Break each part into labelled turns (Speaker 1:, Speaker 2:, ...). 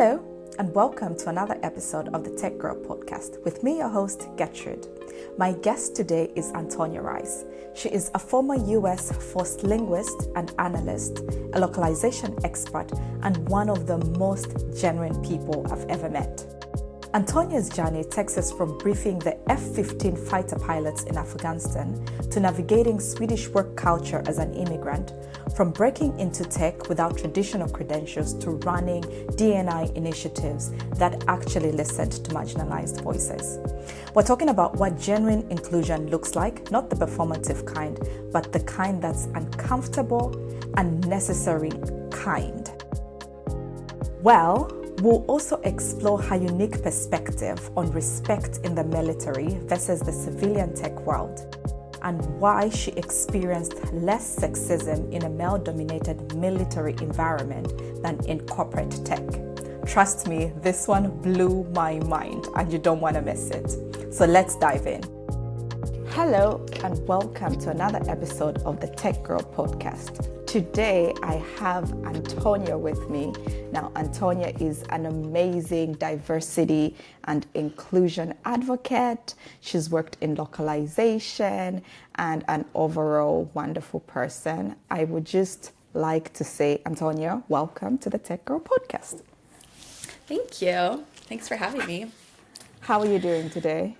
Speaker 1: Hello, and welcome to another episode of the Tech Girl podcast with me, your host, Gertrude. My guest today is Antonia Rice. She is a former US first linguist and analyst, a localization expert, and one of the most genuine people I've ever met. Antonia's journey takes us from briefing the F-15 fighter pilots in Afghanistan to navigating Swedish work culture as an immigrant, from breaking into tech without traditional credentials to running D&I initiatives that actually listened to marginalized voices. We're talking about what genuine inclusion looks like, not the performative kind, but the kind that's uncomfortable and necessary kind. Well, we'll also explore her unique perspective on respect in the military versus the civilian tech world, and why she experienced less sexism in a male-dominated military environment than in corporate tech. Trust me, this one blew my mind, and you don't want to miss it. So let's dive in. Hello, and welcome to another episode of the Tech Girl podcast. Today, I have Antonia with me. Now, Antonia is an amazing diversity and inclusion advocate. She's worked in localization and an overall wonderful person. I would just like to say, Antonia, welcome to the Tech Girl podcast.
Speaker 2: Thank you. Thanks for having me.
Speaker 1: How are you doing today?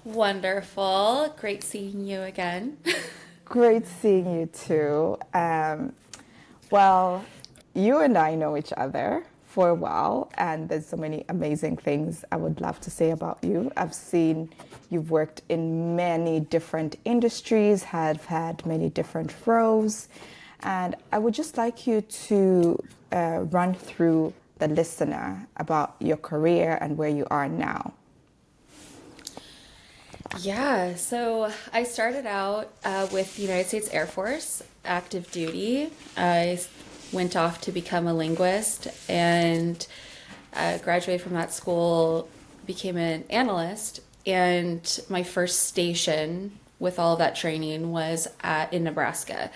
Speaker 2: Wonderful. Great seeing you again.
Speaker 1: Great seeing you too. Well, you and I know each other for a while, and there's so many amazing things I would love to say about you. I've seen you've worked in many different industries, have had many different roles, and I would just like you to run through the listener about your career and where you are now.
Speaker 2: Yeah, so I started out with the United States Air Force, active duty. I went off to become a linguist and graduated from that school, became an analyst, and my first station with all of that training was in Nebraska,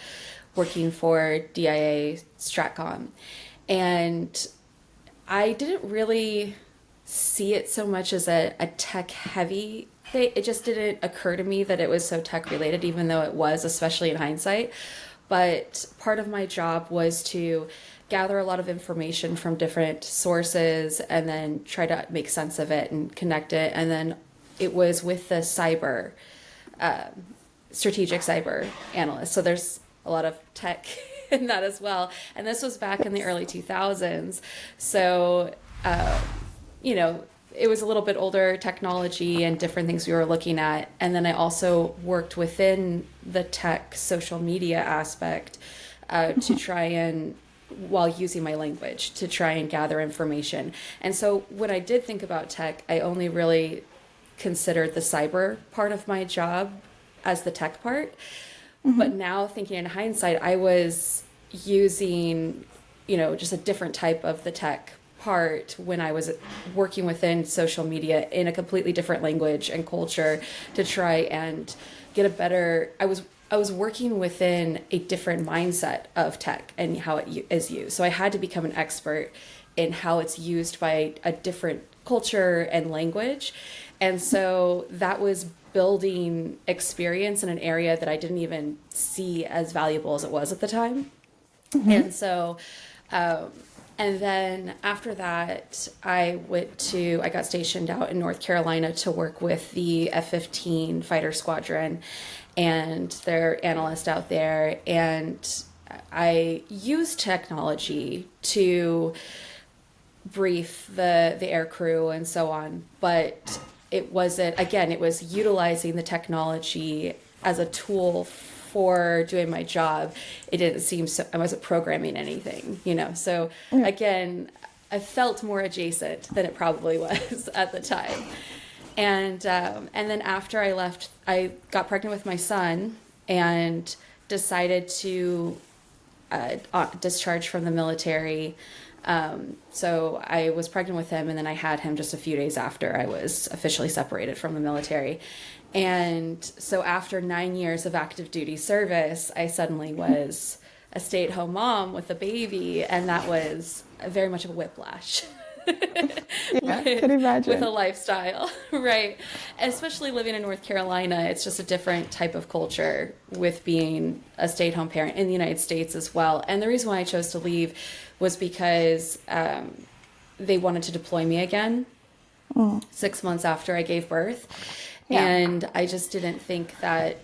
Speaker 2: working for DIA Stratcom. And I didn't really see it so much as a tech-heavy thing. It just didn't occur to me that it was so tech-related, even though it was, especially in hindsight. But part of my job was to gather a lot of information from different sources and then try to make sense of it and connect it. And then it was with the strategic cyber analyst. So there's a lot of tech in that as well. And this was back in the early 2000s. So, it was a little bit older technology and different things we were looking at. And then I also worked within the tech social media aspect to try and, while using my language, to try and gather information. And so when I did think about tech, I only really considered the cyber part of my job as the tech part. Mm-hmm. But now thinking in hindsight, I was using, just a different type of the tech part when I was working within social media in a completely different language and culture to try and get a better, I was working within a different mindset of tech and how it is used. So I had to become an expert in how it's used by a different culture and language. And so that was building experience in an area that I didn't even see as valuable as it was at the time. Mm-hmm. And so, and then after that, I got stationed out in North Carolina to work with the F-15 fighter squadron and their analyst out there. And I used technology to brief the air crew and so on. But it was utilizing the technology as a tool for doing my job. It didn't seem so, I wasn't programming anything, so again, I felt more adjacent than it probably was at the time. And then after I left, I got pregnant with my son and decided to discharge from the military. So I was pregnant with him, and then I had him just a few days after I was officially separated from the military. And so after 9 years of active duty service, I suddenly was a stay-at-home mom with a baby, and that was very much of a whiplash.
Speaker 3: Yeah, can imagine.
Speaker 2: With a lifestyle, right? Especially living in North Carolina, it's just a different type of culture with being a stay-at-home parent in the United States as well. And the reason why I chose to leave was because they wanted to deploy me again 6 months after I gave birth.
Speaker 3: Yeah.
Speaker 2: And I just didn't think that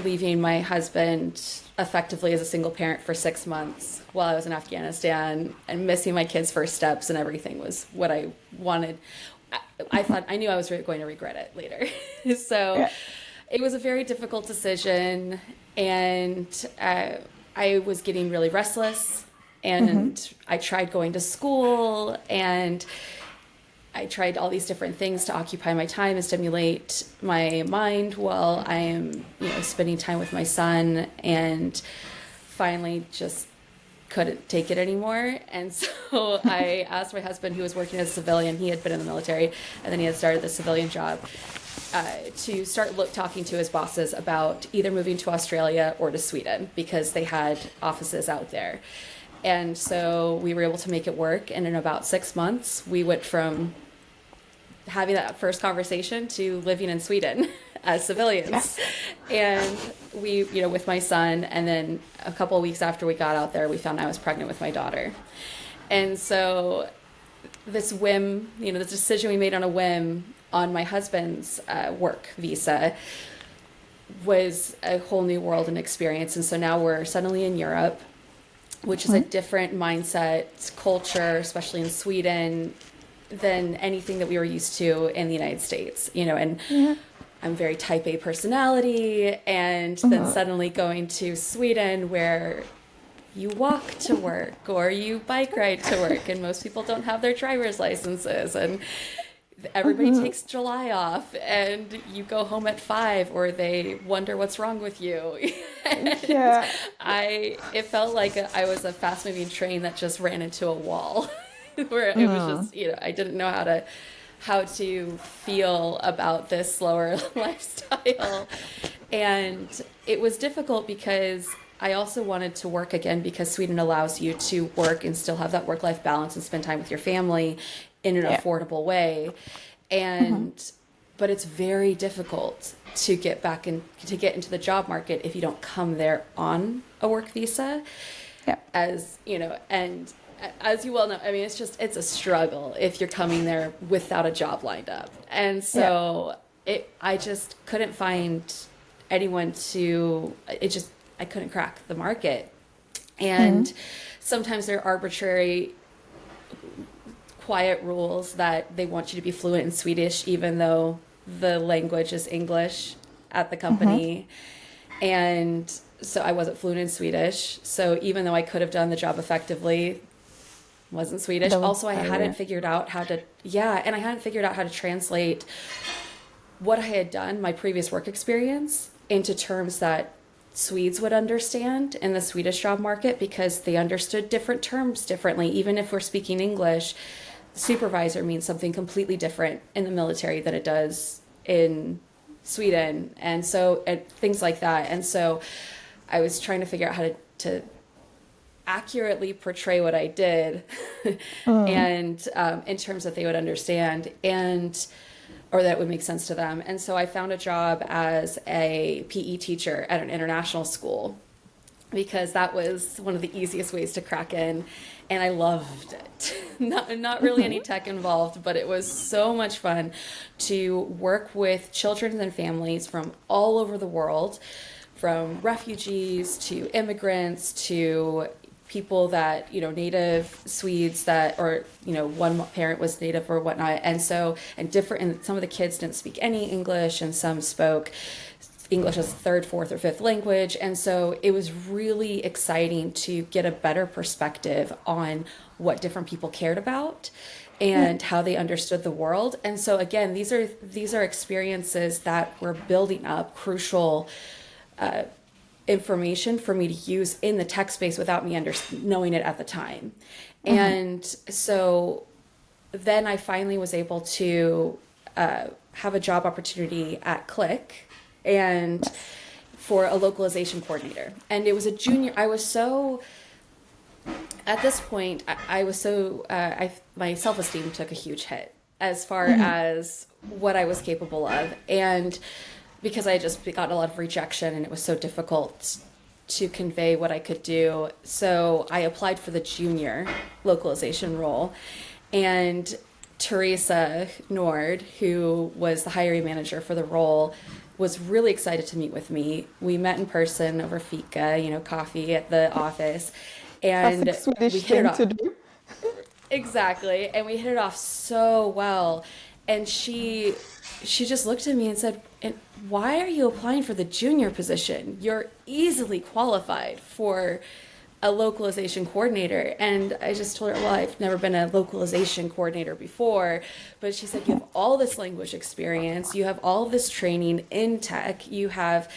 Speaker 2: leaving my husband effectively as a single parent for 6 months while I was in Afghanistan and missing my kids' first steps and everything was what I wanted. I thought I knew I was going to regret it later. So it was a very difficult decision, and I was getting really restless, and I tried going to school, and I tried all these different things to occupy my time and stimulate my mind while I am, spending time with my son, and finally just couldn't take it anymore. And so I asked my husband, who was working as a civilian, he had been in the military, and then he had started the civilian job, to start talking to his bosses about either moving to Australia or to Sweden, because they had offices out there. And so we were able to make it work. And in about 6 months, we went from having that first conversation to living in Sweden as civilians.
Speaker 3: Yes.
Speaker 2: And we, with my son, and then a couple of weeks after we got out there, we found I was pregnant with my daughter. And so this whim, the decision we made on a whim on my husband's work visa was a whole new world and experience. And so now we're suddenly in Europe, which is a different mindset, culture, especially in Sweden, than anything that we were used to in the United States, and I'm very type A personality, and then suddenly going to Sweden where you walk to work or you bike ride to work, and most people don't have their driver's licenses, and everybody takes July off, and you go home at 5, or they wonder what's wrong with you. It felt like I was a fast moving train that just ran into a wall. Where it was just, I didn't know how to feel about this slower lifestyle. And it was difficult because I also wanted to work again, because Sweden allows you to work and still have that work-life balance and spend time with your family in an affordable way. And but it's very difficult to get back and to get into the job market if you don't come there on a work visa. As and as you well know, I mean, it's a struggle if you're coming there without a job lined up. And so I just couldn't find anyone I couldn't crack the market. And sometimes there are arbitrary, quiet rules that they want you to be fluent in Swedish, even though the language is English at the company. And so I wasn't fluent in Swedish. So even though I could have done the job effectively, wasn't Swedish. Also, I hadn't figured out how to translate what I had done, my previous work experience, into terms that Swedes would understand in the Swedish job market, because they understood different terms differently. Even if we're speaking English, supervisor means something completely different in the military than it does in Sweden. And so things like that. And so I was trying to figure out how to accurately portray what I did and in terms that they would understand or that would make sense to them. And so I found a job as a PE teacher at an international school, because that was one of the easiest ways to crack in, and I loved it. Not really any tech involved, but it was so much fun to work with children and families from all over the world, from refugees to immigrants to people that, native Swedes that, or, one parent was native or whatnot. And so, and some of the kids didn't speak any English, and some spoke English as a third, fourth, or fifth language. And so it was really exciting to get a better perspective on what different people cared about and how they understood the world. And so again, these are experiences that were building up crucial information for me to use in the tech space without me knowing it at the time. And so then I finally was able to have a job opportunity at Click, and for a localization coordinator. And it was a junior. I was so, at this point, I was so, my self-esteem took a huge hit as far as what I was capable of. And because I just got a lot of rejection and it was so difficult to convey what I could do. So I applied for the junior localization role. And Teresa Nord, who was the hiring manager for the role, was really excited to meet with me. We met in person over fika, coffee at the office. And
Speaker 3: Classic Swedish
Speaker 2: we hit it
Speaker 3: thing
Speaker 2: off.
Speaker 3: to do.
Speaker 2: Exactly. And we hit it off so well. And she just looked at me and said, "And why are you applying for the junior position? You're easily qualified for a localization coordinator." And I just told her, well, I've never been a localization coordinator before. But she said, you have all this language experience. You have all of this training in tech. You have,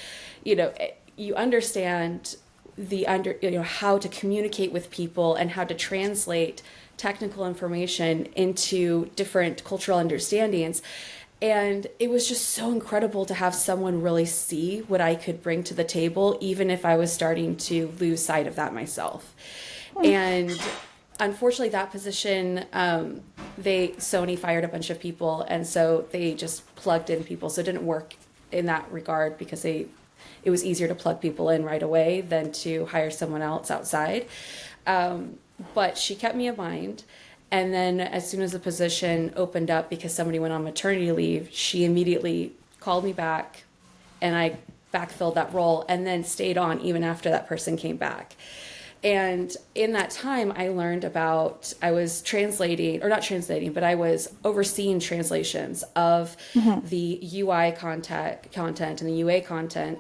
Speaker 2: you understand how to communicate with people and how to translate technical information into different cultural understandings. And it was just so incredible to have someone really see what I could bring to the table, even if I was starting to lose sight of that myself. And unfortunately, that position, Sony fired a bunch of people, and so they just plugged in people. So it didn't work in that regard because it was easier to plug people in right away than to hire someone else outside. But she kept me in mind. And then as soon as the position opened up because somebody went on maternity leave, she immediately called me back and I backfilled that role and then stayed on even after that person came back. And in that time, I learned about, I was translating, or not translating, but I was overseeing translations of the UI content and the UA content,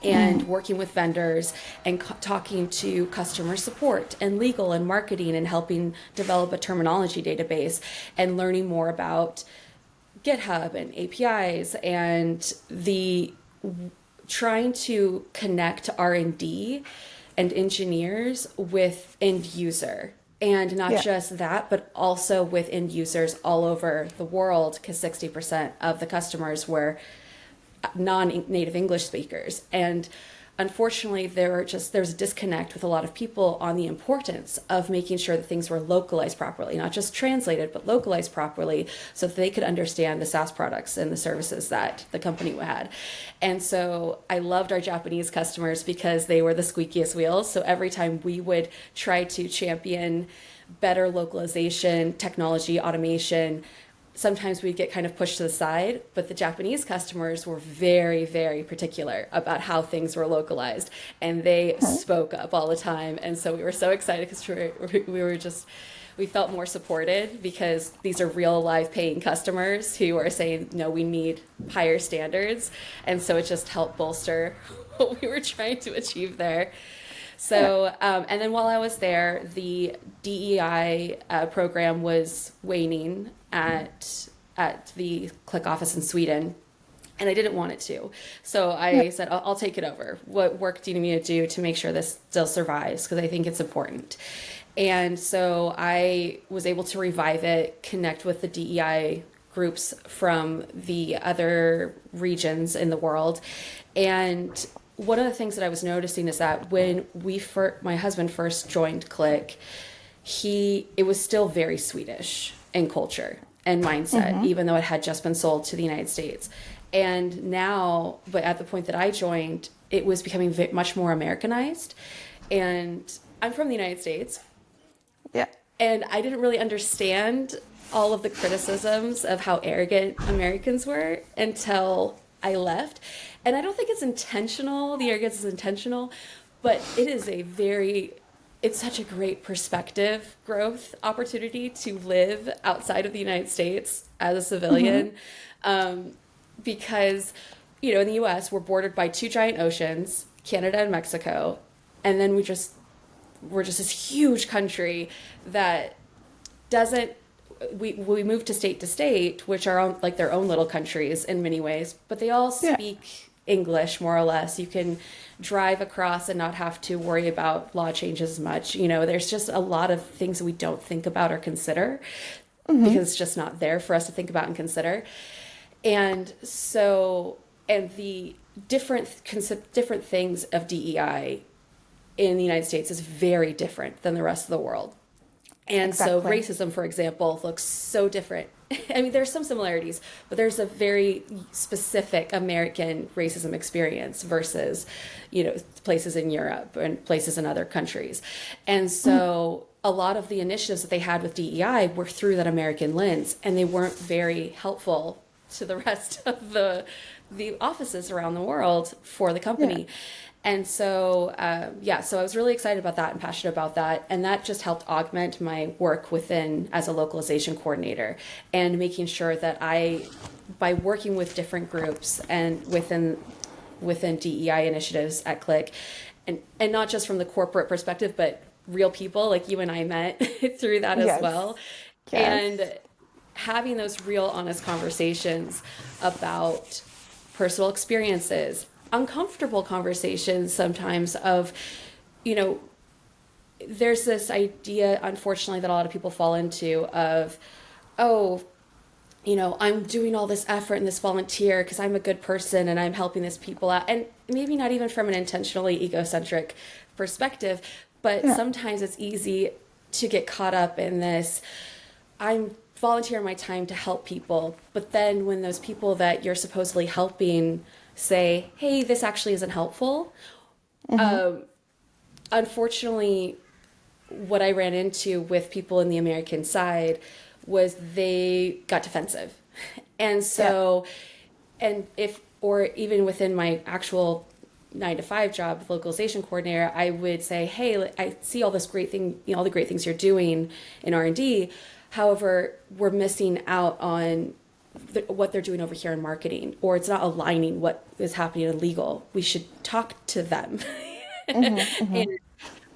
Speaker 2: and working with vendors and talking to customer support and legal and marketing and helping develop a terminology database and learning more about GitHub and APIs and trying to connect R&D and engineers with end user. And not just that, but also with end users all over the world, because 60% of the customers were non-native English speakers. And unfortunately, there's a disconnect with a lot of people on the importance of making sure that things were localized properly, not just translated, but localized properly so that they could understand the SaaS products and the services that the company had. And so I loved our Japanese customers because they were the squeakiest wheels. So every time we would try to champion better localization, technology, automation, sometimes we'd get kind of pushed to the side, but the Japanese customers were very, very particular about how things were localized, and they spoke up all the time. And so we were so excited because we felt more supported because these are real live paying customers who are saying, no, we need higher standards. And so it just helped bolster what we were trying to achieve there. So, and then while I was there, the DEI program was waning at the Click office in Sweden, and I didn't want it to. So I said, I'll take it over. What work do you need me to do to make sure this still survives? Because I think it's important. And so I was able to revive it, connect with the DEI groups from the other regions in the world. And one of the things that I was noticing is that when my husband first joined Click, it was still very Swedish in culture and mindset, even though it had just been sold to the United States. And now, but at the point that I joined, it was becoming much more Americanized. And I'm from the United States.
Speaker 3: Yeah.
Speaker 2: And I didn't really understand all of the criticisms of how arrogant Americans were until I left. And I don't think it's intentional. The arrogance is intentional, but it's such a great perspective growth opportunity to live outside of the United States as a civilian. Because, in the US, we're bordered by two giant oceans, Canada and Mexico. And then we're just this huge country that we move to state, which are like their own little countries in many ways, but they all speak English more or less. You can drive across and not have to worry about law changes as much. There's just a lot of things that we don't think about or consider because it's just not there for us to think about and consider. And so and the different things of DEI in the United States is very different than the rest of the world. And so racism, for example, looks so different. I mean, there's some similarities, but there's a very specific American racism experience versus, places in Europe and places in other countries. And so a lot of the initiatives that they had with DEI were through that American lens, and they weren't very helpful to the rest of the offices around the world for the company. Yeah. And so, so I was really excited about that and passionate about that. And that just helped augment my work as a localization coordinator, and making sure that by working with different groups and within DEI initiatives at Click, and not just from the corporate perspective, but real people like you and I met through that as well. Yes. And having those real honest conversations about personal experiences, uncomfortable conversations sometimes of, there's this idea, unfortunately, that a lot of people fall into of, I'm doing all this effort and this volunteer because I'm a good person and I'm helping these people out. And maybe not even from an intentionally egocentric perspective, but sometimes it's easy to get caught up in this, I'm volunteering my time to help people. But then when those people that you're supposedly helping say, hey, this actually isn't helpful. Unfortunately, what I ran into with people in the American side was they got defensive. And so, or even within my actual 9-to-5 job, localization coordinator, I would say, hey, I see all this great thing, all the great things you're doing in R&D. However, we're missing out on what they're doing over here in marketing, or it's not aligning what is happening in legal. We should talk to them. And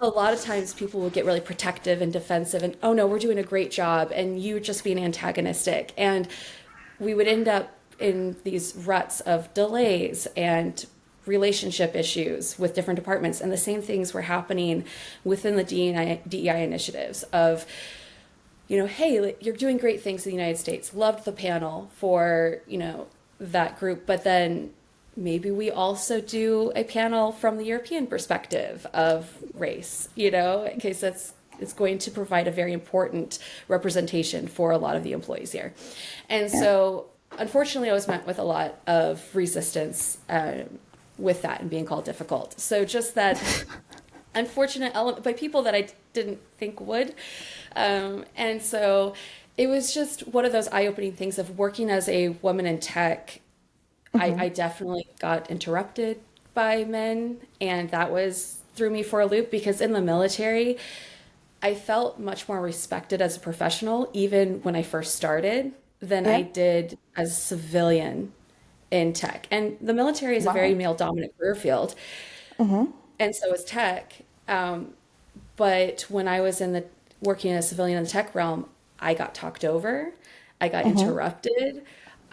Speaker 2: a lot of times people will get really protective and defensive and, oh no, we're doing a great job and you just being antagonistic. And we would end up in these ruts of delays and relationship issues with different departments. And the same things were happening within the DEI initiatives of, hey, you're doing great things in the United States. Loved the panel for, that group. But then maybe we also do a panel from the European perspective of race, because it's going to provide a very important representation for a lot of the employees here. And so, unfortunately, I was met with a lot of resistance with that and being called difficult. So just that unfortunate element by people that I didn't think would. And so it was just one of those eye-opening things of working as a woman in tech. I definitely got interrupted by men, and that threw me for a loop, because in the military, I felt much more respected as a professional, even when I first started, than I did as a civilian in tech. And the military is a very male-dominant career field, and so is tech. But when I was working as a civilian in the tech realm, I got talked over, I got interrupted.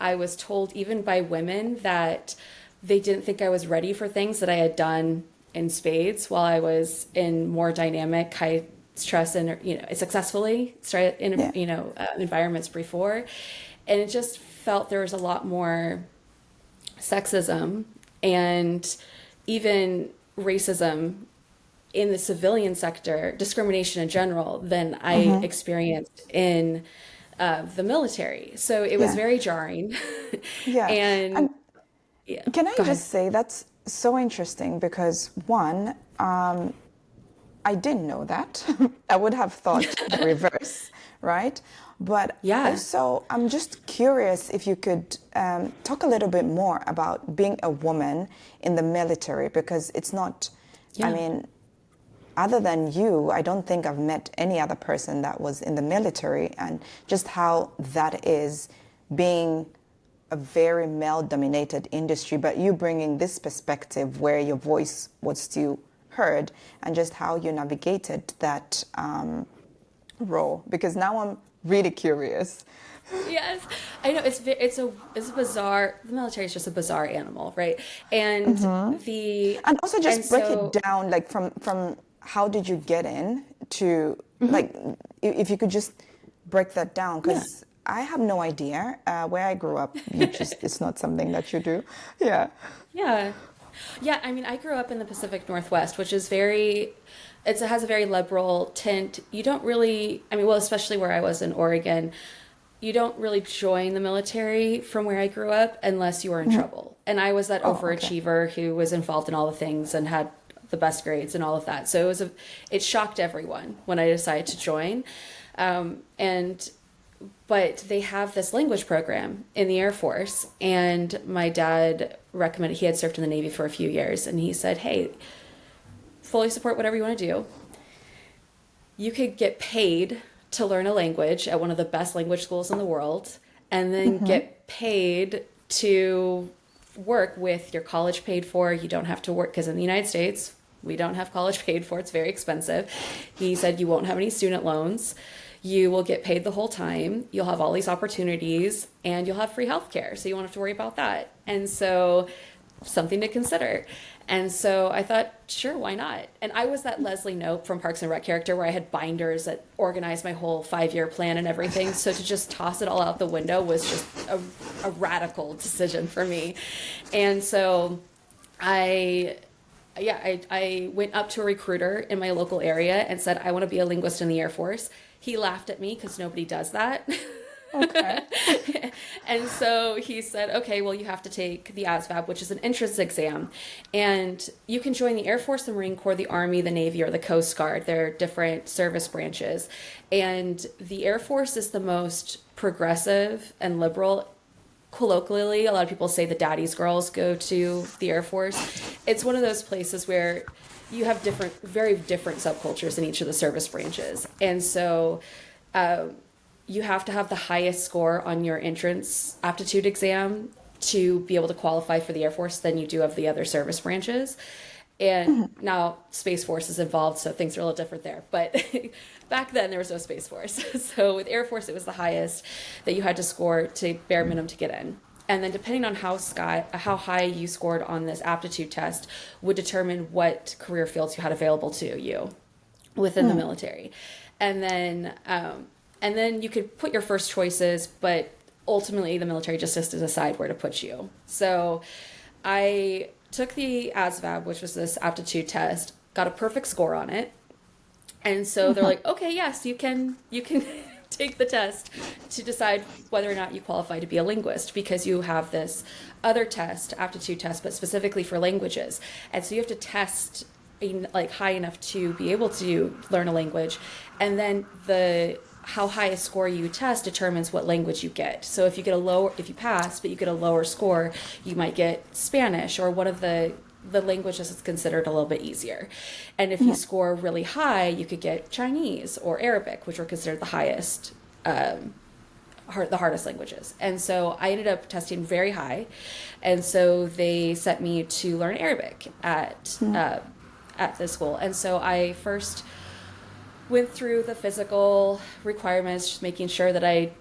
Speaker 2: I was told even by women that they didn't think I was ready for things that I had done in spades while I was in more dynamic, high stress and successfully environments before. And it just felt there was a lot more sexism and even racism in the civilian sector, discrimination in general, than I experienced in the military. So it was very jarring. And
Speaker 3: can I just say that's so interesting, because one, I didn't know that. I would have thought the reverse, right? But also, I'm just curious if you could talk a little bit more about being a woman in the military, because it's not, I mean, other than you, I don't think I've met any other person that was in the military, and just how that is being a very male-dominated industry, but you bringing this perspective where your voice was still heard, and just how you navigated that role. Because now I'm really curious.
Speaker 2: Yes, I know it's a bizarre. The military is just a bizarre animal, right? And
Speaker 3: and also just break it down, like from how did you get in to like, if you could just break that down, because I have no idea where I grew up. It's not something that you do. Yeah.
Speaker 2: Yeah. Yeah, I mean, I grew up in the Pacific Northwest, which is it has a very liberal tint. You don't really, I mean, well, especially where I was in Oregon, you don't really join the military from where I grew up unless you were in trouble. And I was that
Speaker 3: Oh, okay.
Speaker 2: overachiever who was involved in all the things and had the best grades and all of that. So it shocked everyone when I decided to join. And but they have this language program in the Air Force, and my dad recommended, he had served in the Navy for a few years, and he said, hey, fully support whatever you want to do. You could get paid to learn a language at one of the best language schools in the world, and then get paid to work with your college paid for. You don't have to work, because in the United States, we don't have college paid for. It's very expensive. He said you won't have any student loans. You will get paid the whole time. You'll have all these opportunities, and you'll have free healthcare, so you won't have to worry about that. And so, something to consider. And so I thought, sure, why not? And I was that Leslie Knope from Parks and Rec character where I had binders that organized my whole 5-year plan and everything. So to just toss it all out the window was just a radical decision for me. And so I went up to a recruiter in my local area and said, I want to be a linguist in the Air Force. He laughed at me because nobody does that.
Speaker 3: Okay.
Speaker 2: And so he said, okay, well, you have to take the ASVAB, which is an entrance exam. And you can join the Air Force, the Marine Corps, the Army, the Navy, or the Coast Guard. They're different service branches. And the Air Force is the most progressive and liberal. Colloquially, a lot of people say the daddy's girls go to the Air Force. It's one of those places where you have very different subcultures in each of the service branches. And so you have to have the highest score on your entrance aptitude exam to be able to qualify for the Air Force than you do of the other service branches. And now Space Force is involved, so things are a little different there. But back then, there was no Space Force. So with Air Force, it was the highest that you had to score to bare minimum to get in. And then depending on how high you scored on this aptitude test would determine what career fields you had available to you within the military. And then you could put your first choices, but ultimately the military just has to decide where to put you. So I took the ASVAB, which was this aptitude test, got a perfect score on it. And so they're like, okay, yes, you can take the test to decide whether or not you qualify to be a linguist, because you have this other test, aptitude test, but specifically for languages. And so you have to test like high enough to be able to learn a language. And then how high a score you test determines what language you get. So if you pass, but you get a lower score, you might get Spanish or one of the languages that's considered a little bit easier. And if you score really high, you could get Chinese or Arabic, which were considered the highest, the hardest languages. And so I ended up testing very high. And so they sent me to learn Arabic at the school. And so I first went through the physical requirements, just making sure that I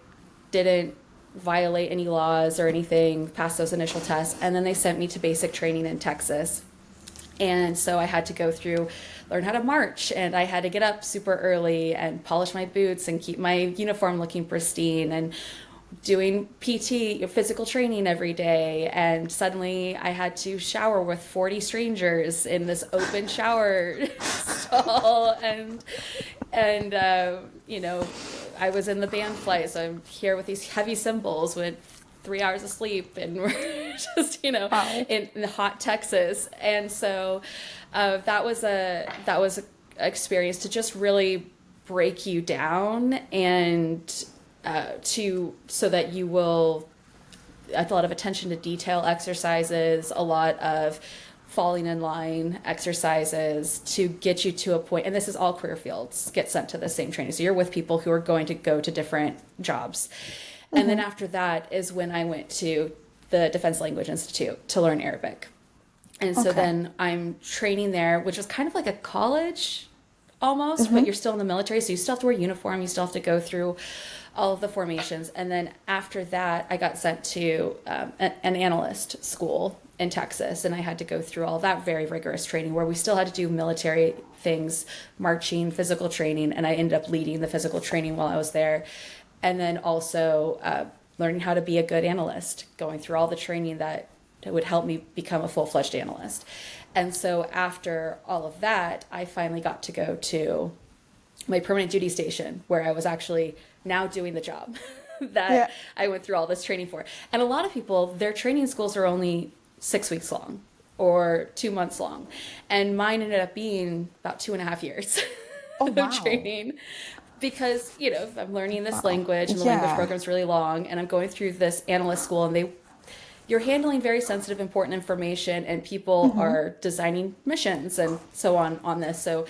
Speaker 2: didn't violate any laws or anything, pass those initial tests. And then they sent me to basic training in Texas. And so I had to learn how to march, and I had to get up super early and polish my boots and keep my uniform looking pristine, and doing PT, physical training every day. And suddenly I had to shower with 40 strangers in this open shower stall. And I was in the band flight, so I'm here with these heavy cymbals with 3 hours of sleep, and we're just,
Speaker 3: Wow.
Speaker 2: in hot Texas. And so that was an experience to just really break you down, and so that you will, a lot of attention to detail exercises, a lot of falling in line exercises to get you to a point. And this is all career fields get sent to the same training. So you're with people who are going to go to different jobs. And then after that is when I went to the Defense Language Institute to learn Arabic. And so then I'm training there, which was kind of like a college almost, but you're still in the military. So you still have to wear uniform. You still have to go through all of the formations. And then after that, I got sent to an analyst school in Texas, and I had to go through all that very rigorous training where we still had to do military things, marching, physical training, and I ended up leading the physical training while I was there. and then also learning how to be a good analyst, going through all the training that would help me become a full-fledged analyst. And so after all of that, I finally got to go to my permanent duty station, where I was actually now doing the job that I went through all this training for. And a lot of people, their training schools are only 6 weeks long or 2 months long. And mine ended up being about 2.5 years of training, because, you know, I'm learning this language, and the language program's really long, and I'm going through this analyst school, and you're handling very sensitive, important information, and people are designing missions and so on this. So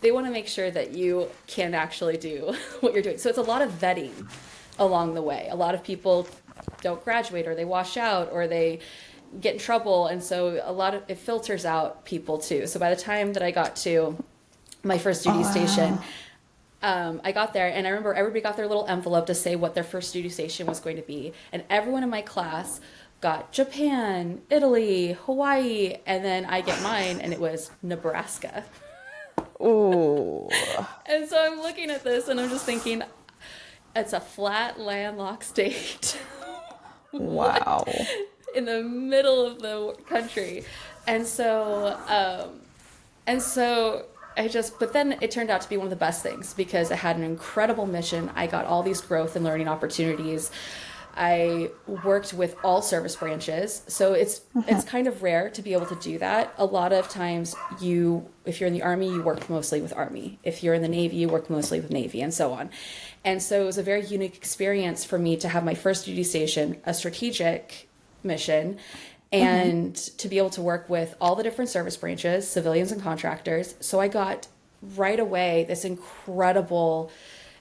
Speaker 2: they want to make sure that you can actually do what you're doing. So it's a lot of vetting along the way. A lot of people don't graduate, or they wash out, or they get in trouble. And so it filters out people too. So by the time that I got to my first duty station, I got there, and I remember everybody got their little envelope to say what their first duty station was going to be. And everyone in my class got Japan, Italy, Hawaii, and then I get mine, and it was Nebraska.
Speaker 3: Ooh.
Speaker 2: And so I'm looking at this, and I'm just thinking, it's a flat, landlocked state.
Speaker 3: Wow.
Speaker 2: In the middle of the country. And so but then it turned out to be one of the best things, because I had an incredible mission. I got all these growth and learning opportunities. I worked with all service branches. So it's kind of rare to be able to do that. A lot of times if you're in the Army, you work mostly with Army. If you're in the Navy, you work mostly with Navy, and so on. And so it was a very unique experience for me to have my first duty station, a strategic mission, and to be able to work with all the different service branches, civilians and contractors. So I got right away this incredible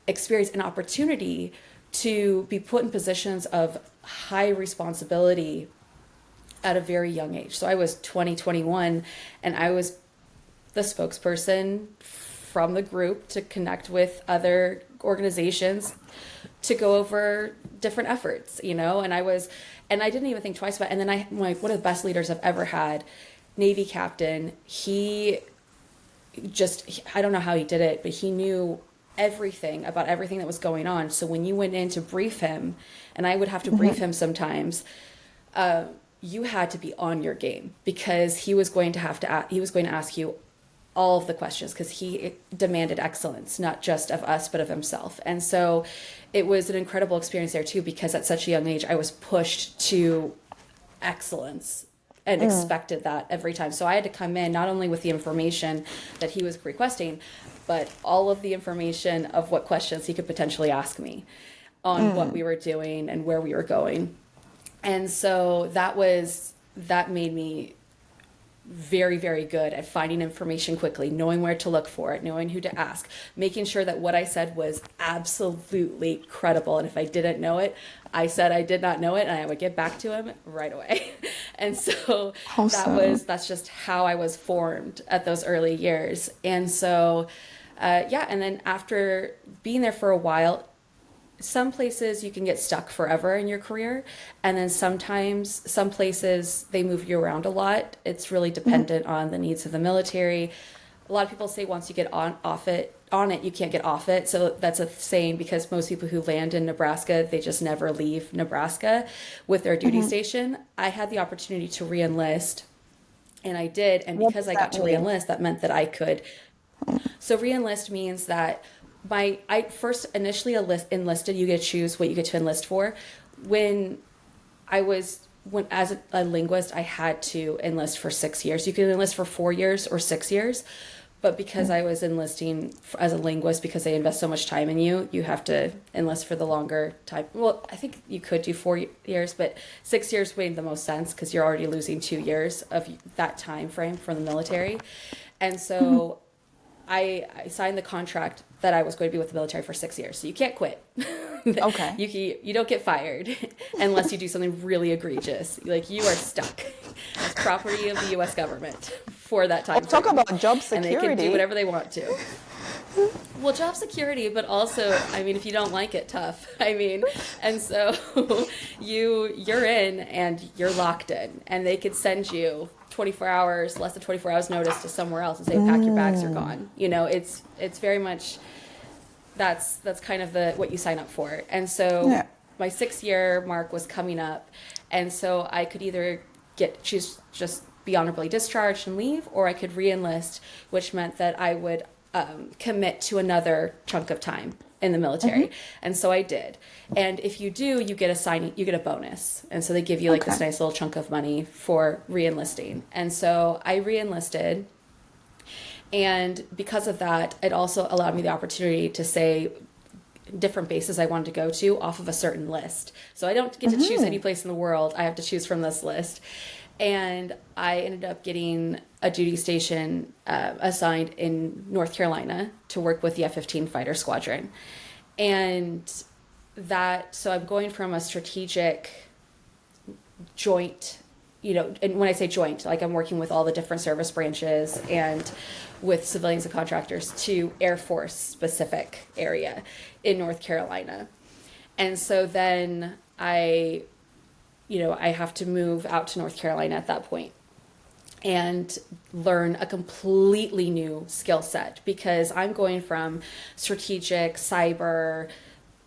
Speaker 2: experience and opportunity to be put in positions of high responsibility at a very young age. So I was 21, and I was the spokesperson from the group to connect with other organizations to go over different efforts, you know, and I didn't even think twice about it. And then one of the best leaders I've ever had, Navy captain, I don't know how he did it, but he knew everything about everything that was going on. So when you went in to brief him, and I would have to brief him sometimes, you had to be on your game, because he was going to ask you all of the questions, because he demanded excellence, not just of us, but of himself. And so it was an incredible experience there too, because at such a young age, I was pushed to excellence and expected that every time. So I had to come in not only with the information that he was requesting, but all of the information of what questions he could potentially ask me on what we were doing and where we were going. And so that made me very, very good at finding information quickly, knowing where to look for it, knowing who to ask, making sure that what I said was absolutely credible. And if I didn't know it, I said I did not know it, and I would get back to him right away. And so that's just how I was formed at those early years. And so, and then after being there for a while, some places you can get stuck forever in your career, and then sometimes some places they move you around a lot. It's really dependent on the needs of the military. A lot of people say once you get on it, you can't get off it. So that's a saying, because most people who land in Nebraska, they just never leave Nebraska with their duty station. I had the opportunity to re-enlist, and I did. And because I got to re-enlist, that meant that I could. So re-enlist means that I first initially enlisted, you get to choose what you get to enlist for. When as a linguist, I had to enlist for 6 years. You can enlist for 4 years or 6 years, but because I was enlisting as a linguist, because they invest so much time in you, you have to enlist for the longer time. Well, I think you could do 4 years, but 6 years made the most sense, because you're already losing 2 years of that time frame from the military. And so I signed the contract that I was going to be with the military for 6 years. So you can't quit. Okay. You don't get fired unless you do something really egregious. Like, you are stuck as property of the U.S. government for that time.
Speaker 3: Talk about job security.
Speaker 2: And they can do whatever they want to. Well, job security, but also, I mean, if you don't like it, tough. I mean, and so you're in and you're locked in, and they could send you 24 hours, less than 24 hours notice to somewhere else and say, pack your bags, you're gone. You know, it's very much, that's kind of what you sign up for. And so my 6-year mark was coming up, and so I could either choose just be honorably discharged and leave, or I could re-enlist, which meant that I would commit to another chunk of time in the military. And so I did. And if you do, you get a bonus. And so they give you like this nice little chunk of money for re-enlisting. And so I re-enlisted. And because of that, it also allowed me the opportunity to say different bases I wanted to go to off of a certain list. So I don't get to choose any place in the world. I have to choose from this list. And I ended up getting a duty station assigned in North Carolina to work with the F-15 fighter squadron. And so I'm going from a strategic joint, and when I say joint, like I'm working with all the different service branches and with civilians and contractors, to Air Force specific area in North Carolina. And so then I have to move out to North Carolina at that point and learn a completely new skill set, because I'm going from strategic, cyber,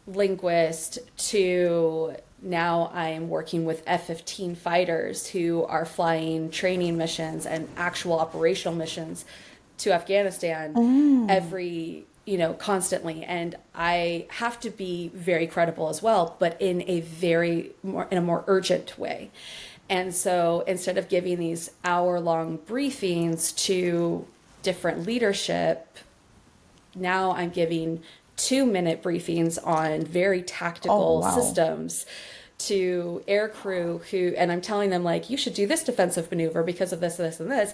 Speaker 2: linguist to now I'm working with F-15 fighters who are flying training missions and actual operational missions to Afghanistan constantly. And I have to be very credible as well, but in a more urgent way. And so instead of giving these hour-long briefings to different leadership, now I'm giving 2-minute briefings on very tactical systems to air crew and I'm telling them, like, you should do this defensive maneuver because of this, this, and this.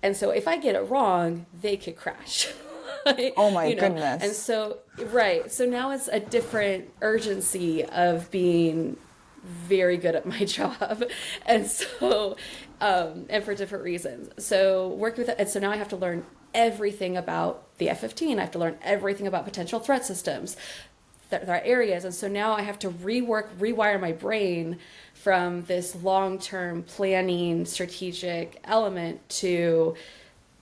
Speaker 2: And so if I get it wrong, they could crash.
Speaker 3: Oh my goodness.
Speaker 2: And so, so now it's a different urgency of being very good at my job. And so, and for different reasons. So work with it. And so now I have to learn everything about the F-15. I have to learn everything about potential threat systems, there are areas. And so now I have to rewire my brain from this long-term planning strategic element to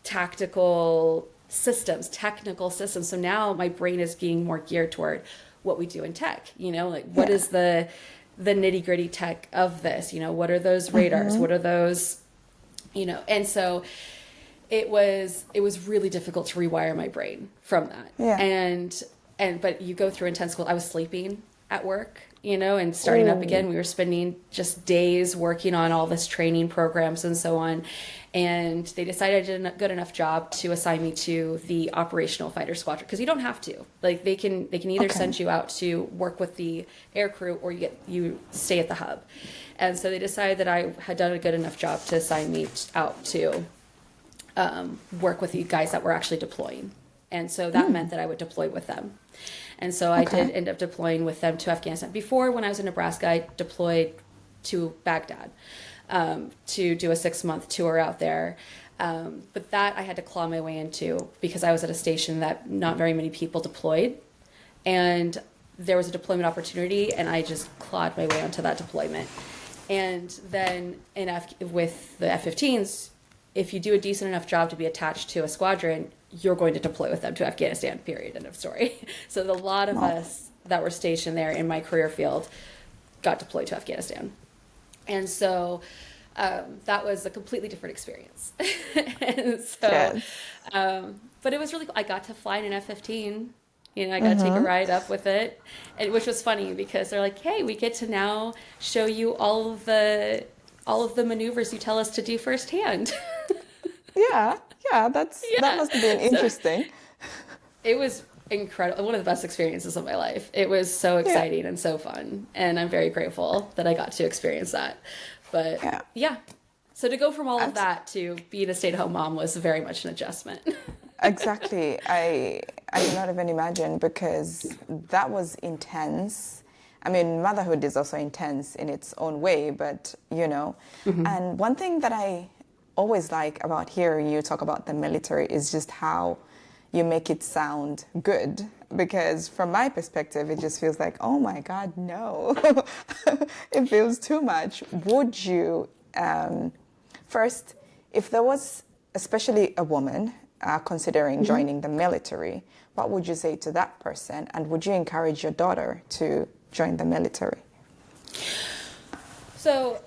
Speaker 2: technical systems. So now my brain is being more geared toward what we do in tech, what is the nitty gritty tech of this, what are those radars? What are those, and so it was really difficult to rewire my brain from that. But you go through intense school. I was sleeping at work, and starting up again. We were spending just days working on all this training programs and so on. And they decided I did a good enough job to assign me to the operational fighter squadron, because you don't have to. Like they can either send you out to work with the air crew, or you stay at the hub. And so they decided that I had done a good enough job to assign me out to work with the guys that were actually deploying. And so that meant that I would deploy with them. And so I did end up deploying with them to Afghanistan. Before, when I was in Nebraska, I deployed to Baghdad to do a 6-month tour out there. But that I had to claw my way into, because I was at a station that not very many people deployed. And there was a deployment opportunity, and I just clawed my way onto that deployment. And then with the F-15s, if you do a decent enough job to be attached to a squadron, you're going to deploy with them to Afghanistan, period, end of story. So a lot of us that were stationed there in my career field got deployed to Afghanistan. And so that was a completely different experience. And so, but it was really cool. I got to fly in an F-15. I got to take a ride up with it, which was funny because they're like, hey, we get to now show you all of the maneuvers you tell us to do firsthand. That must have been interesting. It was incredible. One of the best experiences of my life. It was so exciting and so fun. And I'm very grateful that I got to experience that. But so to go from all of that to being a stay-at-home mom was very much an adjustment.
Speaker 3: Exactly. I cannot even imagine, because that was intense. I mean, motherhood is also intense in its own way, but and one thing that I always like about hearing you talk about the military is just how you make it sound good, because from my perspective, it just feels like, oh my God, no, it feels too much. Would you, first, if there was especially a woman considering joining the military, what would you say to that person? And would you encourage your daughter to join the military?
Speaker 2: So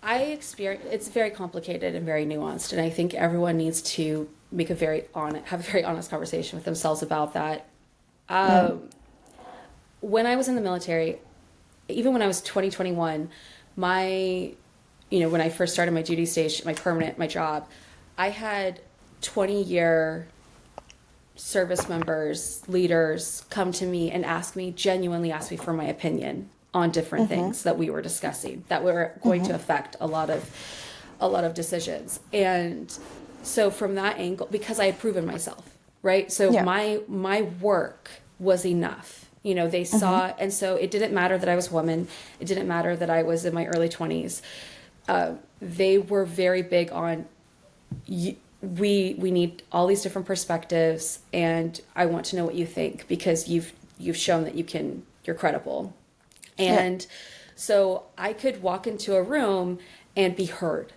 Speaker 2: it's very complicated and very nuanced, and I think everyone needs to have a very honest conversation with themselves about that. When I was in the military, even when I was 21, when I first started my duty station, my job, I had 20-year service members, leaders come to me and genuinely ask me for my opinion on different things that we were discussing that were going to affect a lot of decisions. And so from that angle, because I had proven myself, right? So my work was enough. They saw, and so it didn't matter that I was a woman. It didn't matter that I was in my early 20s. They were very big on, we need all these different perspectives, and I want to know what you think, because you've shown that you're credible. And so I could walk into a room and be heard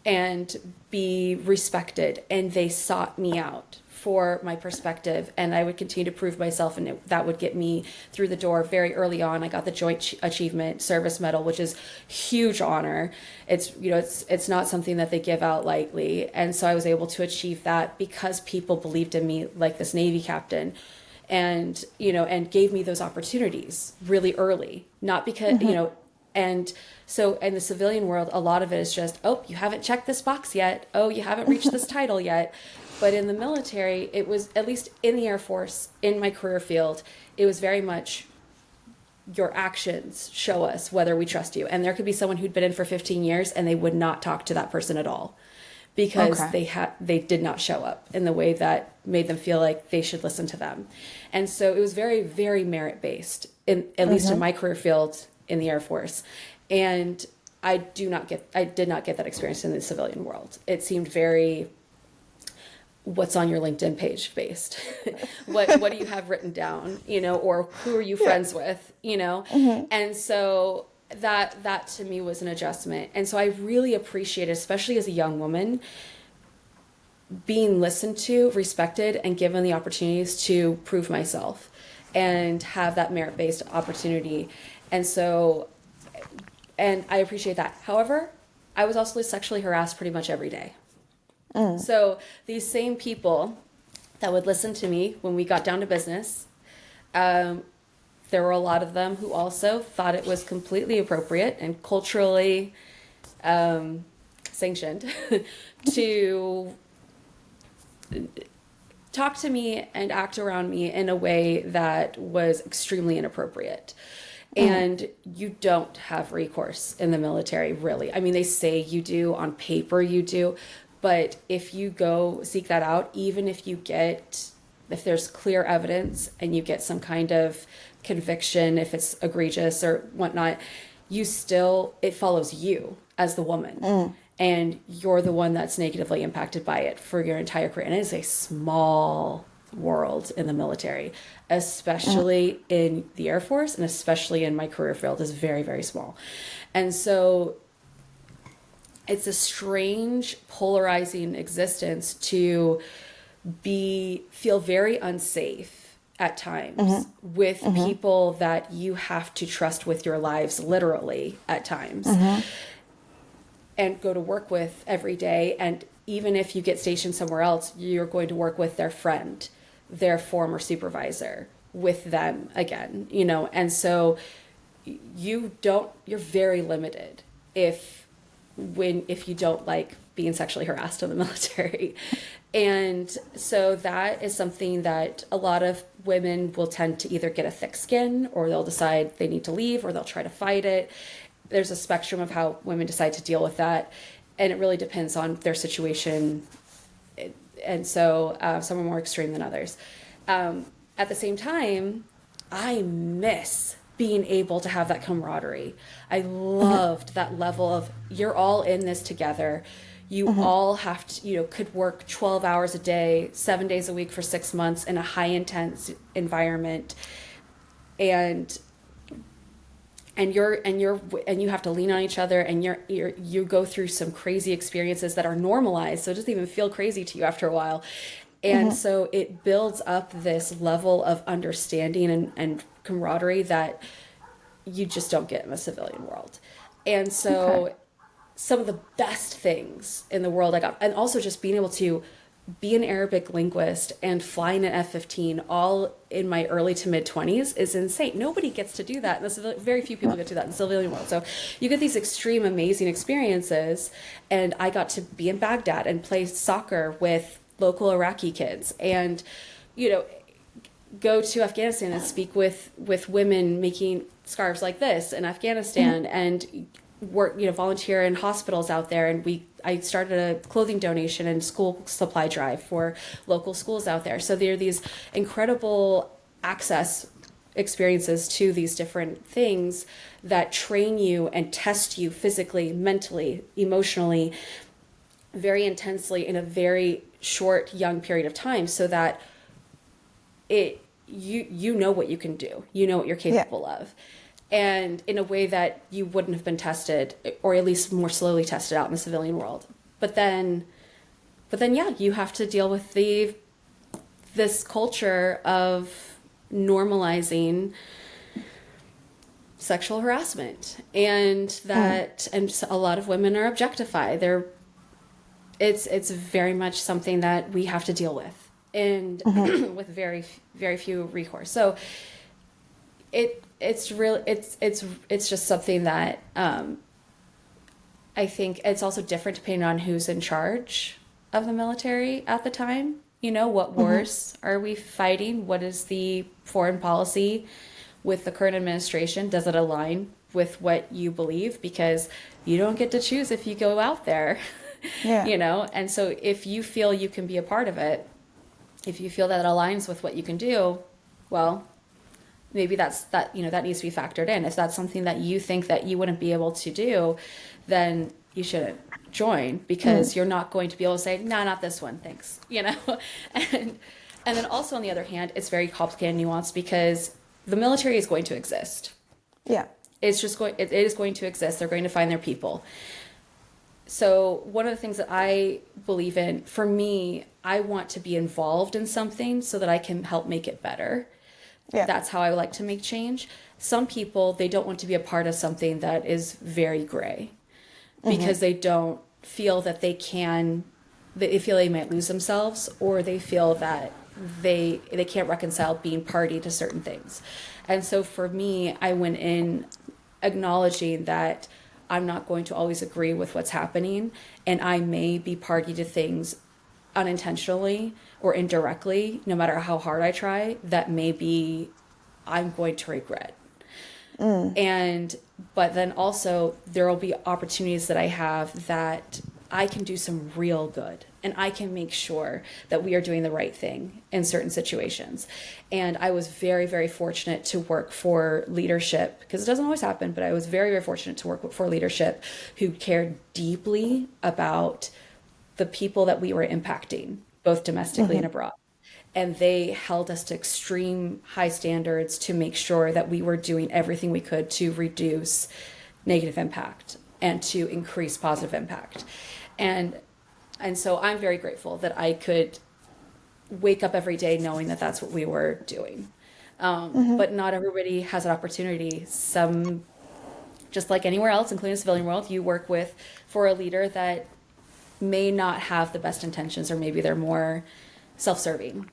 Speaker 2: and be respected, and they sought me out for my perspective, and I would continue to prove myself, and that would get me through the door very early on. I got the Joint Achievement Service Medal, which is huge honor. It's not something that they give out lightly, and so I was able to achieve that because people believed in me, like this Navy captain, and gave me those opportunities really early, not because and so in the civilian world, a lot of it is just, oh, you haven't checked this box yet, oh, you haven't reached this title yet. But in the military, it was, at least in the Air Force, in my career field, it was very much your actions show us whether we trust you. And there could be someone who'd been in for 15 years and they would not talk to that person at all because they did not show up in the way that made them feel like they should listen to them. And so it was very, very merit-based, at least in my career field in the Air Force. And I did not get that experience in the civilian world. It seemed very, what's on your LinkedIn page based. what do you have written down, or who are you friends with, And so that to me was an adjustment. And so I really appreciated, especially as a young woman, being listened to, respected, and given the opportunities to prove myself and have that merit-based opportunity. And so, and I appreciate that. However, I was also sexually harassed pretty much every day. So these same people that would listen to me when we got down to business, there were a lot of them who also thought it was completely appropriate and culturally sanctioned to talk to me and act around me in a way that was extremely inappropriate. And you don't have recourse in the military, really. I mean, they say you do, on paper you do, but if you go seek that out, even if there's clear evidence and you get some kind of conviction, if it's egregious or whatnot, it follows you as the woman. And you're the one that's negatively impacted by it for your entire career. And it is a small world in the military, especially in the Air Force, and especially in my career field, is very, very small. And so it's a strange, polarizing existence to feel very unsafe at times with people that you have to trust with your lives, literally at times, and go to work with every day. And even if you get stationed somewhere else, you're going to work with their friend, their former supervisor, with them again, and so you're very limited if you don't like being sexually harassed in the military. And so that is something that a lot of women will tend to either get a thick skin, or they'll decide they need to leave, or they'll try to fight it. There's a spectrum of how women decide to deal with that, and it really depends on their situation. And so some are more extreme than others. At the same time, I miss being able to have that camaraderie. I loved that level of, you're all in this together. You all have to, could work 12 hours a day, 7 days a week for 6 months in a high intense environment. And you have to lean on each other, and you go through some crazy experiences that are normalized. So it doesn't even feel crazy to you after a while. And so it builds up this level of understanding and camaraderie that you just don't get in the civilian world. And so some of the best things in the world I got, and also just being able to be an Arabic linguist and flying an F-15 all in my early to mid 20s is insane. Nobody gets to do that in the civilian, very few people get to do that in the civilian world. So you get these extreme, amazing experiences. And I got to be in Baghdad and play soccer with local Iraqi kids, and, you know, go to Afghanistan and speak with women making scarves like this in Afghanistan, and work, you know, volunteer in hospitals out there. And I started a clothing donation and school supply drive for local schools out there. So there are these incredible access experiences to these different things that train you and test you physically, mentally, emotionally, very intensely in a very short, young period of time, so that you know what you can do, you know what you're capable of, and in a way that you wouldn't have been tested, or at least more slowly tested out in the civilian world. But then yeah, you have to deal with this culture of normalizing sexual harassment, and that and a lot of women are objectified. It's very much something that we have to deal with, and with very few recourse. So it's just something that I think it's also different depending on who's in charge of the military at the time. You know, what wars are we fighting? What is the foreign policy with the current administration? Does it align with what you believe? Because you don't get to choose if you go out there. You know, and so if you feel you can be a part of it, if you feel that it aligns with what you can do, well, maybe that needs to be factored in. If that's something that you think that you wouldn't be able to do, then you shouldn't join, because you're not going to be able to say, no, not this one, thanks, you know. And then also, on the other hand, it's very complicated and nuanced, because the military is going to exist. It's just it is going to exist. They're going to find their people. So one of the things that I believe in, for me, I want to be involved in something so that I can help make it better. That's how I like to make change. Some people, they don't want to be a part of something that is very gray, because they don't feel that they feel they might lose themselves, or they feel that they can't reconcile being party to certain things. And so for me, I went in acknowledging that I'm not going to always agree with what's happening, and I may be party to things unintentionally or indirectly, no matter how hard I try, that maybe I'm going to regret. But then also there will be opportunities that I have that I can do some real good, and I can make sure that we are doing the right thing in certain situations. And I was very, very fortunate to work for leadership, because it doesn't always happen, but I was very, very fortunate to work for leadership who cared deeply about the people that we were impacting, both domestically and abroad. And they held us to extreme high standards to make sure that we were doing everything we could to reduce negative impact and to increase positive impact. And so I'm very grateful that I could wake up every day knowing that that's what we were doing. But not everybody has an opportunity. Some, just like anywhere else, including the civilian world, you work for a leader that may not have the best intentions, or maybe they're more self-serving.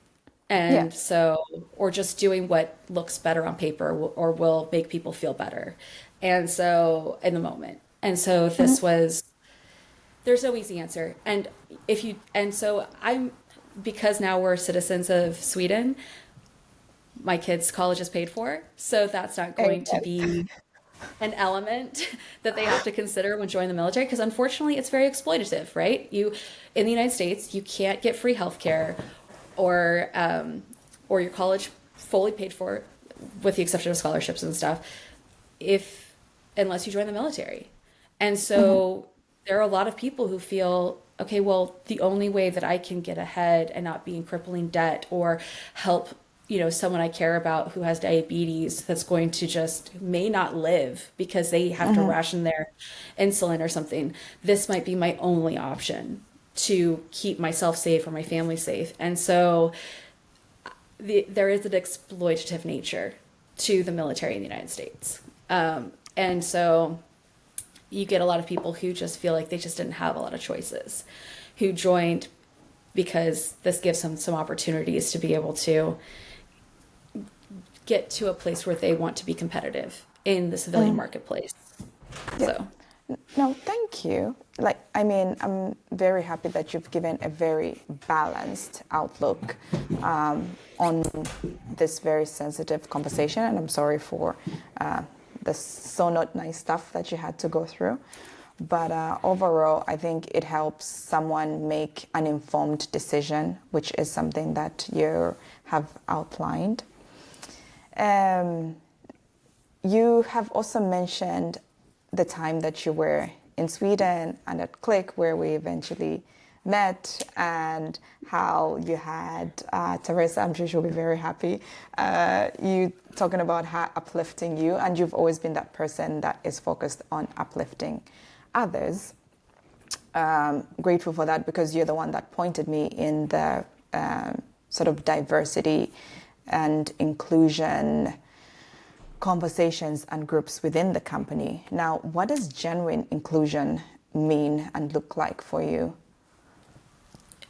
Speaker 2: And so, or just doing what looks better on paper or will make people feel better. And so, in the moment. And so there's no easy answer. Because now we're citizens of Sweden, my kids' college is paid for. So that's not going to be an element that they have to consider when joining the military, because unfortunately it's very exploitative, right? In the United States, you can't get free healthcare or your college fully paid for, with the exception of scholarships and stuff, unless you join the military. And so there are a lot of people who feel, okay, well, the only way that I can get ahead and not be in crippling debt or help, someone I care about who has diabetes that's going to just may not live because they have to ration their insulin or something, this might be my only option to keep myself safe or my family safe. And so there is an exploitative nature to the military in the United States. And so you get a lot of people who just feel like they just didn't have a lot of choices, who joined because this gives them some opportunities to be able to get to a place where they want to be competitive in the civilian marketplace.
Speaker 3: Yeah.
Speaker 2: So.
Speaker 3: No, thank you. Like, I mean, I'm very happy that you've given a very balanced outlook on this very sensitive conversation, and I'm sorry for the so not nice stuff that you had to go through. But overall, I think it helps someone make an informed decision, which is something that you have outlined. You have also mentioned the time that you were in Sweden and at Click, where we eventually met, and how you had Teresa, I'm sure she'll be very happy, you talking about her uplifting you, and you've always been that person that is focused on uplifting others. Grateful for that, because you're the one that pointed me in the sort of diversity and inclusion conversations and groups within the company. Now, what does genuine inclusion mean and look like for you?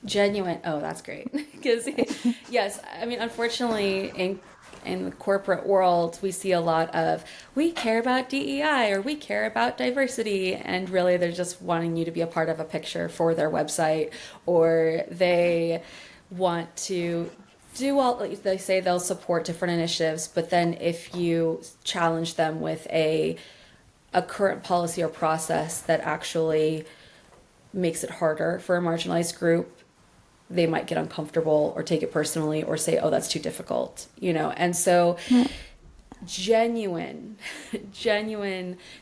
Speaker 2: Genuine, oh, that's great. Because yes, I mean, unfortunately, in the corporate world, we see a lot of, we care about DEI or we care about diversity, and really they're just wanting you to be a part of a picture for their website, or they want to do all, they say they'll support different initiatives, but then if you challenge them with a current policy or process that actually makes it harder for a marginalized group, they might get uncomfortable or take it personally or say, oh, that's too difficult, you know? And so genuine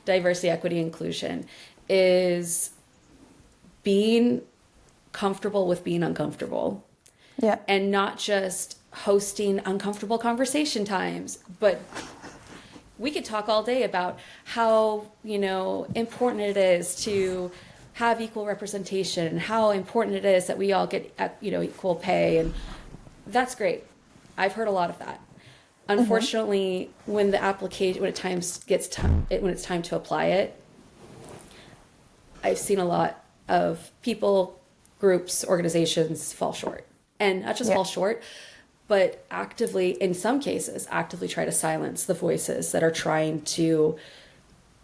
Speaker 2: diversity, equity, inclusion is being comfortable with being uncomfortable.
Speaker 3: Yeah.
Speaker 2: And not just hosting uncomfortable conversation times, but we could talk all day about how, you know, important it is to have equal representation and how important it is that we all get, you know, equal pay. And that's great. I've heard a lot of that. Unfortunately, when the application, when it's time to apply it, I've seen a lot of people, groups, organizations fall short. And not just fall short, but actively, in some cases, actively try to silence the voices that are trying to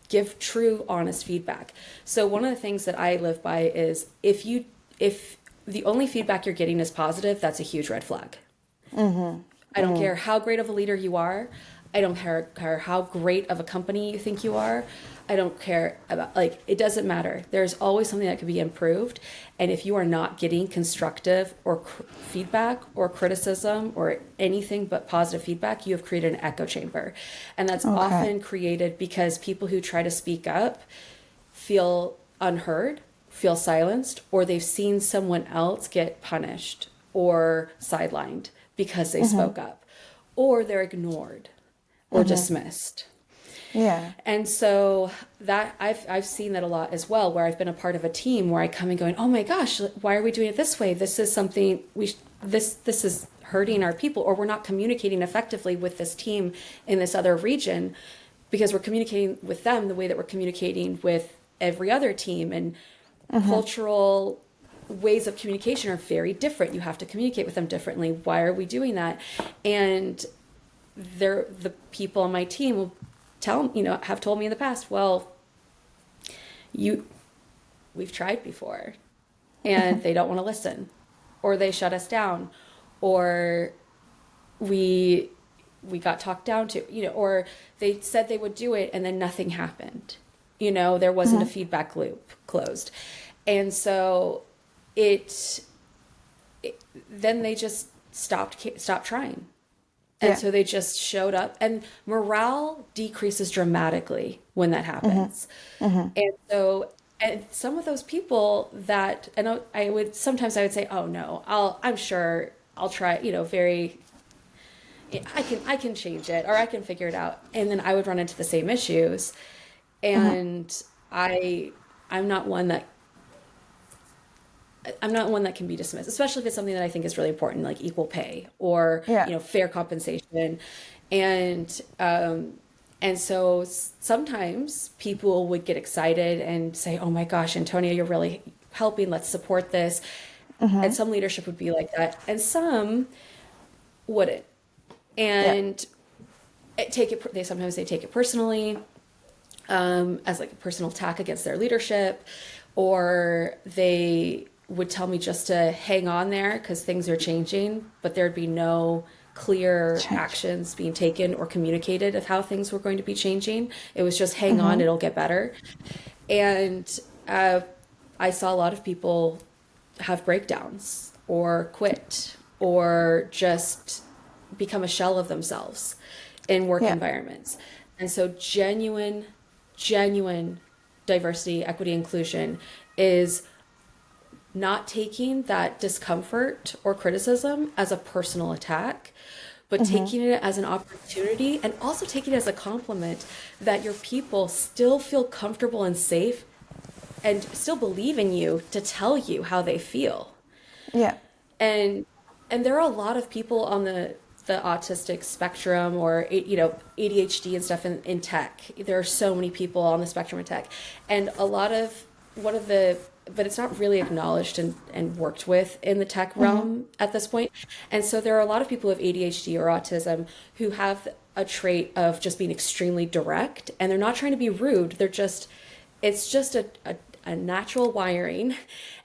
Speaker 2: give true, honest feedback. So one of the things that I live by is if the only feedback you're getting is positive, that's a huge red flag. I don't care how great of a leader you are. I don't care how great of a company you think you are. I don't care about, like, it doesn't matter. There's always something that could be improved. And if you are not getting constructive or feedback or criticism or anything but positive feedback, you have created an echo chamber. And that's often created because people who try to speak up feel unheard, feel silenced, or they've seen someone else get punished or sidelined because they spoke up, or they're ignored or dismissed.
Speaker 3: Yeah.
Speaker 2: And so that I've seen that a lot as well, where I've been a part of a team where I come and going, oh my gosh, why are we doing it this way? This is something this is hurting our people, or we're not communicating effectively with this team in this other region, because we're communicating with them the way that we're communicating with every other team, and cultural ways of communication are very different. You have to communicate with them differently. Why are we doing that? And the people on my team will have told me in the past, well, we've tried before and they don't want to listen, or they shut us down, or we got talked down to, or they said they would do it and then nothing happened. There wasn't a feedback loop closed. And so then they just stopped trying. And so they just showed up, and morale decreases dramatically when that happens. And so, and some of those people that, and I would say, oh no, I'm sure I'll try, I can change it, or I can figure it out. And then I would run into the same issues. And I'm not one that I'm not one that can be dismissed, especially if it's something that I think is really important, like equal pay or,
Speaker 3: Yeah.
Speaker 2: fair compensation. And, and so sometimes people would get excited and say, oh my gosh, Antonia, you're really helping. Let's support this. And some leadership would be like that. And some wouldn't. And sometimes they take it personally, as like a personal attack against their leadership, or they would tell me just to hang on there because things are changing, but there'd be no clear actions being taken or communicated of how things were going to be changing. It was just hang on, it'll get better. And I saw a lot of people have breakdowns or quit or just become a shell of themselves in work environments. And so genuine diversity, equity, inclusion is not taking that discomfort or criticism as a personal attack, but taking it as an opportunity, and also taking it as a compliment that your people still feel comfortable and safe and still believe in you to tell you how they feel.
Speaker 3: Yeah.
Speaker 2: And there are a lot of people on the autistic spectrum, or ADHD and stuff in tech. There are so many people on the spectrum of tech, and but it's not really acknowledged and worked with in the tech realm at this point. And so there are a lot of people who have ADHD or autism who have a trait of just being extremely direct, and they're not trying to be rude. It's just a natural wiring.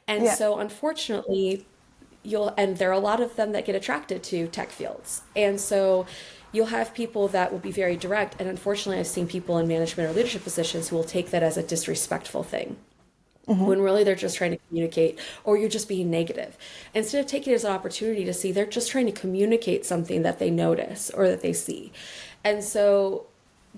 Speaker 2: And so unfortunately, there are a lot of them that get attracted to tech fields. And so you'll have people that will be very direct. And unfortunately, I've seen people in management or leadership positions who will take that as a disrespectful thing, when really they're just trying to communicate, or you're just being negative. Instead of taking it as an opportunity to see, they're just trying to communicate something that they notice or that they see. And so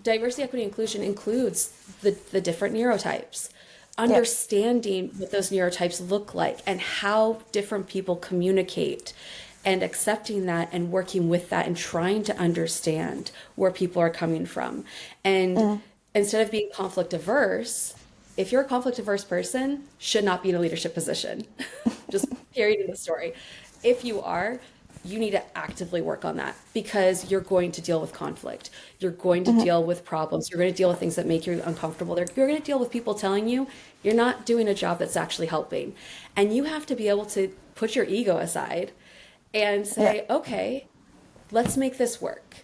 Speaker 2: diversity, equity, inclusion includes the different neurotypes. Understanding what those neurotypes look like and how different people communicate, and accepting that and working with that and trying to understand where people are coming from. And instead of being conflict averse, if you're a conflict averse person, should not be in a leadership position. Just period in the story. If you are, you need to actively work on that, because you're going to deal with conflict. You're going to deal with problems. You're going to deal with things that make you uncomfortable. You're going to deal with people telling you you're not doing a job that's actually helping. And you have to be able to put your ego aside and say, okay, let's make this work.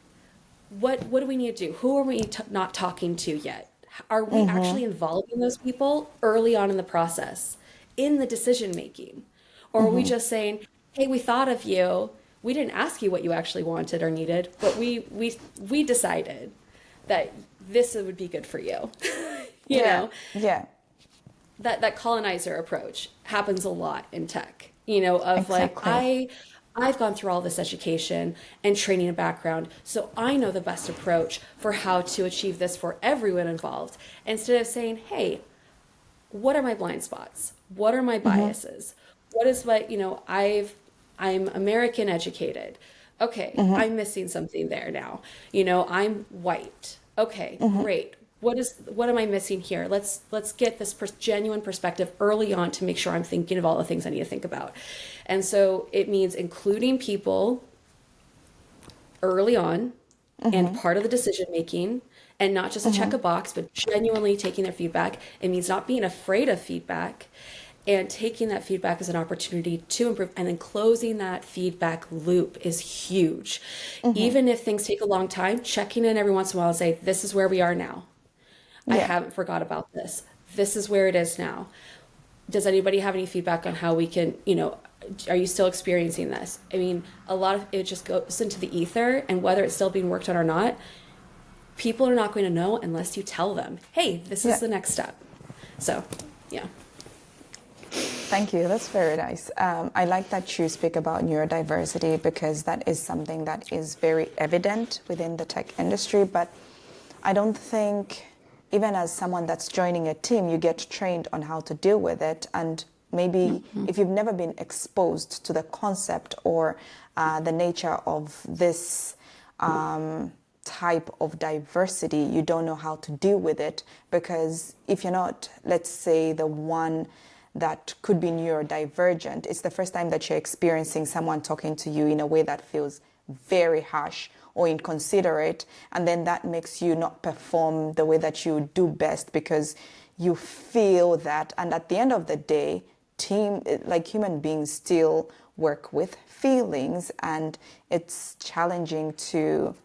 Speaker 2: What do we need to do? Who are we not talking to yet? Are we actually involving those people early on in the process, in the decision making? Or are we just saying, hey, we thought of you. We didn't ask you what you actually wanted or needed, but we decided that this would be good for you. you know?
Speaker 3: Yeah.
Speaker 2: That colonizer approach happens a lot in tech, of
Speaker 3: Exactly.
Speaker 2: I've gone through all this education and training and background, so I know the best approach for how to achieve this for everyone involved. Instead of saying, hey, what are my blind spots? What are my biases? What is what, I'm American educated. Okay, I'm missing something there now. I'm white. Okay, great. What am I missing here? Let's get this genuine perspective early on to make sure I'm thinking of all the things I need to think about. And so it means including people early on and part of the decision making, and not just a check a box, but genuinely taking their feedback. It means not being afraid of feedback, and taking that feedback as an opportunity to improve, and then closing that feedback loop is huge. Even if things take a long time, checking in every once in a while and say, this is where we are now. I haven't forgot about this. This is where it is now. Does anybody have any feedback on how we can, are you still experiencing this? I mean, a lot of it just goes into the ether, and whether it's still being worked on or not, people are not going to know unless you tell them, hey, this is the next step. So, yeah.
Speaker 3: Thank you. That's very nice. I like that you speak about neurodiversity, because that is something that is very evident within the tech industry. But I don't think, even as someone that's joining a team, you get trained on how to deal with it. And maybe if you've never been exposed to the concept or the nature of this type of diversity, you don't know how to deal with it. Because if you're not, let's say, the one that could be neurodivergent. It's the first time that you're experiencing someone talking to you in a way that feels very harsh or inconsiderate, and then that makes you not perform the way that you do best because you feel that. And at the end of the day, human beings still work with feelings, and it's challenging to,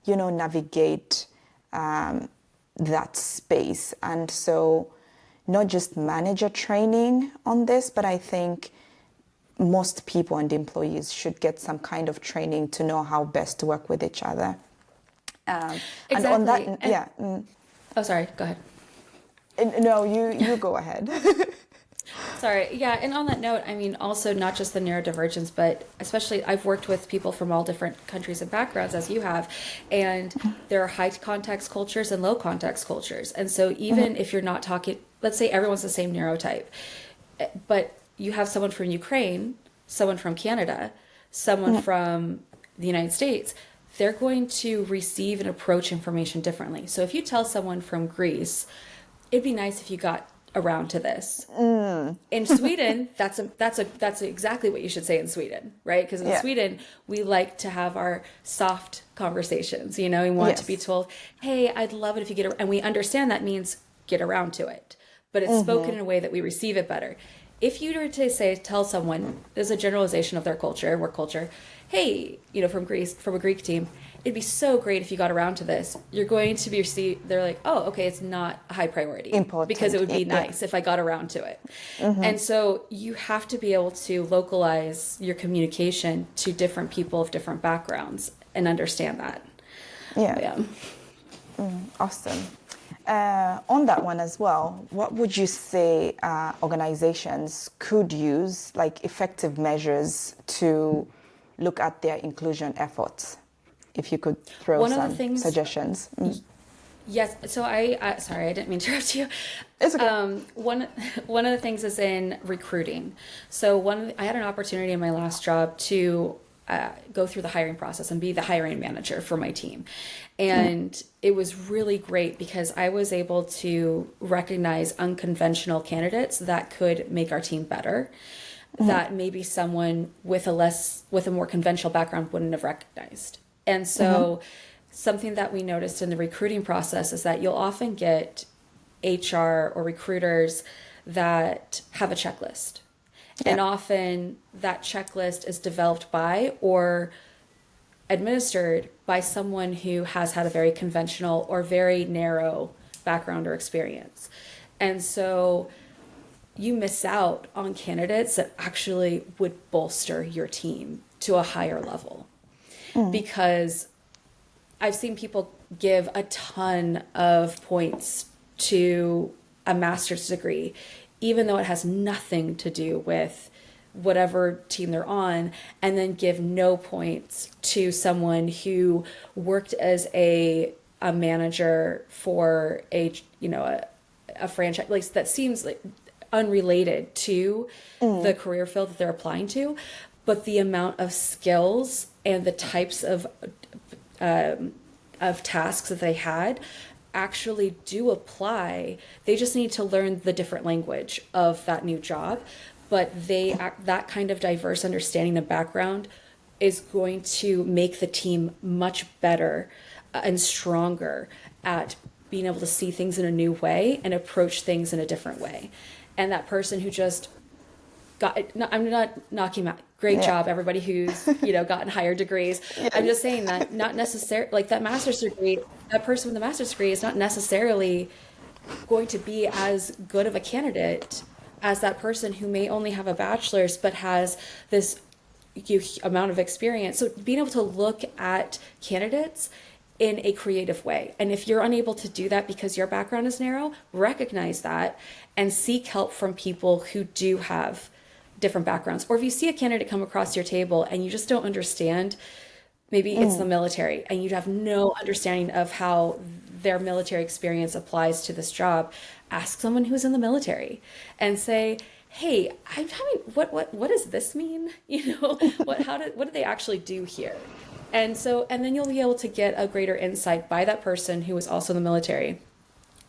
Speaker 3: navigate that space. And so not just manager training on this, but I think most people and employees should get some kind of training to know how best to work with each other.
Speaker 2: Exactly.
Speaker 3: And on that,
Speaker 2: Oh, sorry. Go ahead.
Speaker 3: No, you go ahead.
Speaker 2: Sorry. Yeah. And on that note, I mean, also not just the neurodivergence, but especially I've worked with people from all different countries and backgrounds, as you have, and there are high context cultures and low context cultures. And so even if you're not talking, let's say everyone's the same neurotype, but you have someone from Ukraine, someone from Canada, someone from the United States, they're going to receive and approach information differently. So if you tell someone from Greece, it'd be nice if you got around to this. In Sweden, that's exactly what you should say in Sweden, right? Because in Sweden, we like to have our soft conversations. We want to be told, "Hey, I'd love it if you get," and we understand that means get around to it, but it's spoken in a way that we receive it better. If you were to tell someone, there's a generalization of their culture, work culture, hey, from Greece, from a Greek team, it'd be so great if you got around to this. You're going to be received, they're like, oh, okay, it's not a high priority.
Speaker 3: Important.
Speaker 2: Because it would be nice if I got around to it. And so you have to be able to localize your communication to different people of different backgrounds and understand that.
Speaker 3: Awesome. On that one as well, what would you say organizations could use, like effective measures to look at their inclusion efforts? If you could throw some suggestions.
Speaker 2: Yes. So sorry, I didn't mean to interrupt you.
Speaker 3: It's okay.
Speaker 2: One of the things is in recruiting. So I had an opportunity in my last job to go through the hiring process and be the hiring manager for my team. And it was really great because I was able to recognize unconventional candidates that could make our team better, that maybe someone with a more conventional background wouldn't have recognized. And so something that we noticed in the recruiting process is that you'll often get HR or recruiters that have a checklist. And often that checklist is developed by or administered by someone who has had a very conventional or very narrow background or experience. And so you miss out on candidates that actually would bolster your team to a higher level. Because I've seen people give a ton of points to a master's degree, even though it has nothing to do with whatever team they're on, and then give no points to someone who worked as a manager for a franchise, like that seems like unrelated to the career field that they're applying to, but the amount of skills and the types of tasks that they had actually do apply. They just need to learn the different language of that new job, but that kind of diverse understanding and background is going to make the team much better and stronger at being able to see things in a new way and approach things in a different way. And that person who just I'm not knocking out. Great job, everybody who's gotten higher degrees. I'm just saying that not necessarily like that master's degree. That person with the master's degree is not necessarily going to be as good of a candidate as that person who may only have a bachelor's but has this amount of experience. So being able to look at candidates in a creative way. And if you're unable to do that because your background is narrow, recognize that and seek help from people who do have different backgrounds. Or if you see a candidate come across your table and you just don't understand, maybe it's the military and you have no understanding of how their military experience applies to this job, ask someone who's in the military and say, hey, what does this mean? What do they actually do here? And then you'll be able to get a greater insight by that person who is also in the military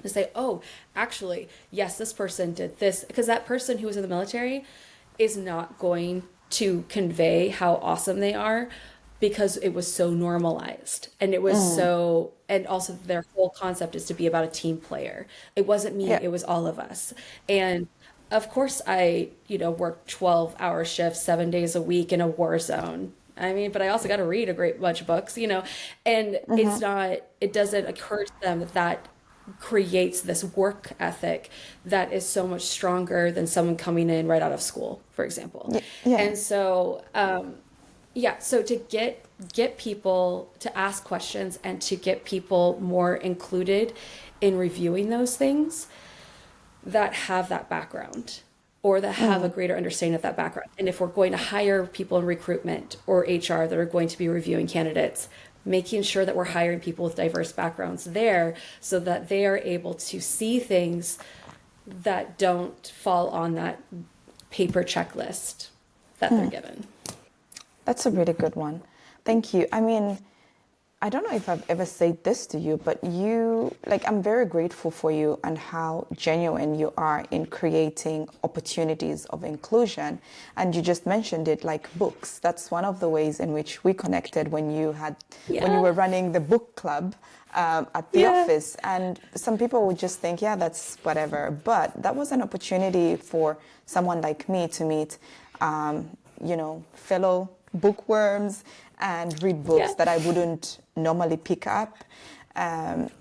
Speaker 2: to say, oh, actually, yes, this person did this, because that person who was in the military is not going to convey how awesome they are because it was so normalized, and it was so, and also their whole concept is to be about a team player. It wasn't me,
Speaker 3: Yeah.
Speaker 2: it was all of us. And of course I, worked 12-hour shifts 7 days a week in a war zone. I mean, but I also got to read a great bunch of books, and it doesn't occur to them that that creates this work ethic that is so much stronger than someone coming in right out of school, for example.
Speaker 3: Yeah.
Speaker 2: And so, yeah, so to get people to ask questions and to get people more included in reviewing those things that have that background, or that have a greater understanding of that background. And if we're going to hire people in recruitment or HR that are going to be reviewing candidates, making sure that we're hiring people with diverse backgrounds there, so that they are able to see things that don't fall on that paper checklist that they're given.
Speaker 3: That's a really good one. Thank you. I mean, I don't know if I've ever said this to you, but I'm very grateful for you and how genuine you are in creating opportunities of inclusion. And you just mentioned it, like books. That's one of the ways in which we connected when you were running the book club at the office. And some people would just think, yeah, that's whatever. But that was an opportunity for someone like me to meet, fellow bookworms and read books that I wouldn't normally pick up.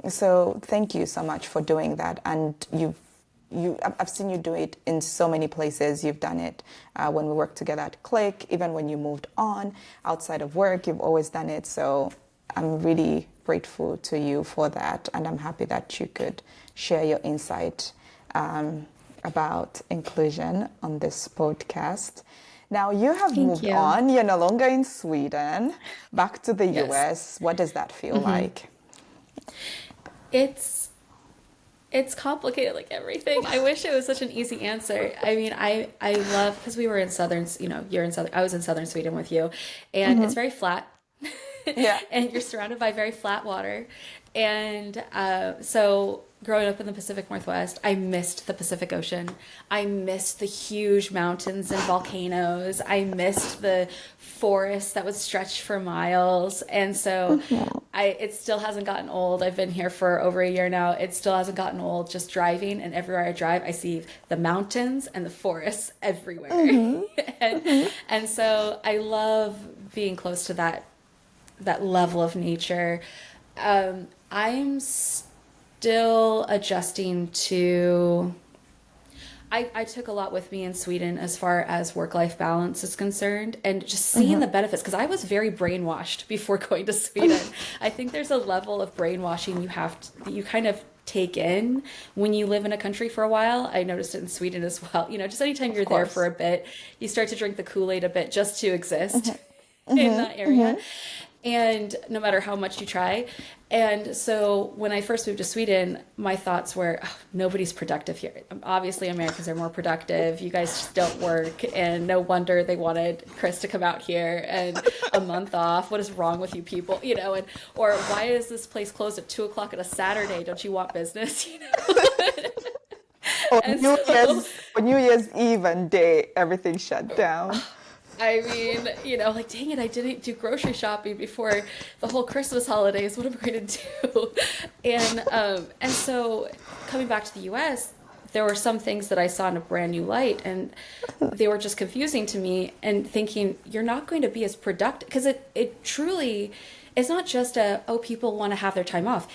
Speaker 3: So thank you so much for doing that. And I've seen you do it in so many places. You've done it when we worked together at Click, even when you moved on outside of work, you've always done it. So I'm really grateful to you for that. And I'm happy that you could share your insight about inclusion on this podcast. Now you have moved on, you're no longer in Sweden, back to the US. What does that feel like?
Speaker 2: It's complicated like everything. I wish it was such an easy answer. I mean, I love, because we were in I was in southern Sweden with you, and it's very flat.
Speaker 3: Yeah.
Speaker 2: And you're surrounded by very flat water. And so growing up in the Pacific Northwest, I missed the Pacific Ocean. I missed the huge mountains and volcanoes. I missed the forests that would stretch for miles. And so it still hasn't gotten old. I've been here for over a year now. It still hasn't gotten old just driving. And everywhere I drive, I see the mountains and the forests everywhere. And so I love being close to that level of nature. I'm still adjusting to, I took a lot with me in Sweden as far as work-life balance is concerned, and just seeing the benefits, because I was very brainwashed before going to Sweden. I think there's a level of brainwashing you kind of take in when you live in a country for a while. I noticed it in Sweden as well. Just anytime you're there for a bit, you start to drink the Kool-Aid a bit just to exist in that area. And no matter how much you try. And so when I first moved to Sweden, my thoughts were, oh, nobody's productive here. Obviously, Americans are more productive. You guys just don't work. And no wonder they wanted Chris to come out here and a month off. What is wrong with you people? Or why is this place closed at 2:00 on a Saturday? Don't you want business?
Speaker 3: On New Year's Eve and day, everything shut down.
Speaker 2: I mean, dang it, I didn't do grocery shopping before the whole Christmas holidays. What am I going to do? And so coming back to the US, there were some things that I saw in a brand new light, and they were just confusing to me, and thinking, you're not going to be as productive, because it truly is not just people want to have their time off.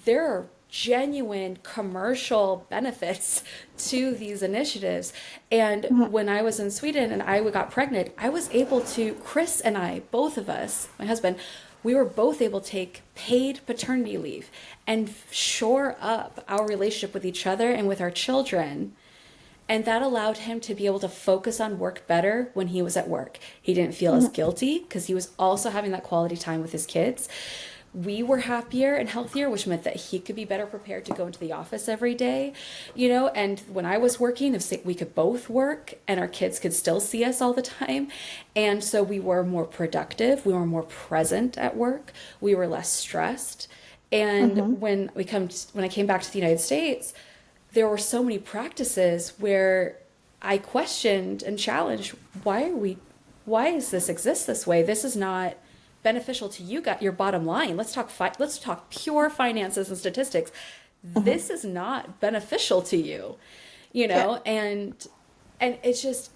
Speaker 2: There are genuine commercial benefits to these initiatives. And when I was in Sweden and I got pregnant, I was able to, Chris and I, both of us, my husband, we were both able to take paid paternity leave and shore up our relationship with each other and with our children. And that allowed him to be able to focus on work better when he was at work. He didn't feel as guilty because he was also having that quality time with his kids. We were happier and healthier, which meant that he could be better prepared to go into the office every day, and when I was working, we could both work and our kids could still see us all the time. And so we were more productive. We were more present at work. We were less stressed. And when I came back to the United States, there were so many practices where I questioned and challenged, why does this exist this way? This is not beneficial to you, your bottom line. Let's talk pure finances and statistics. This is not beneficial to you, and it's just,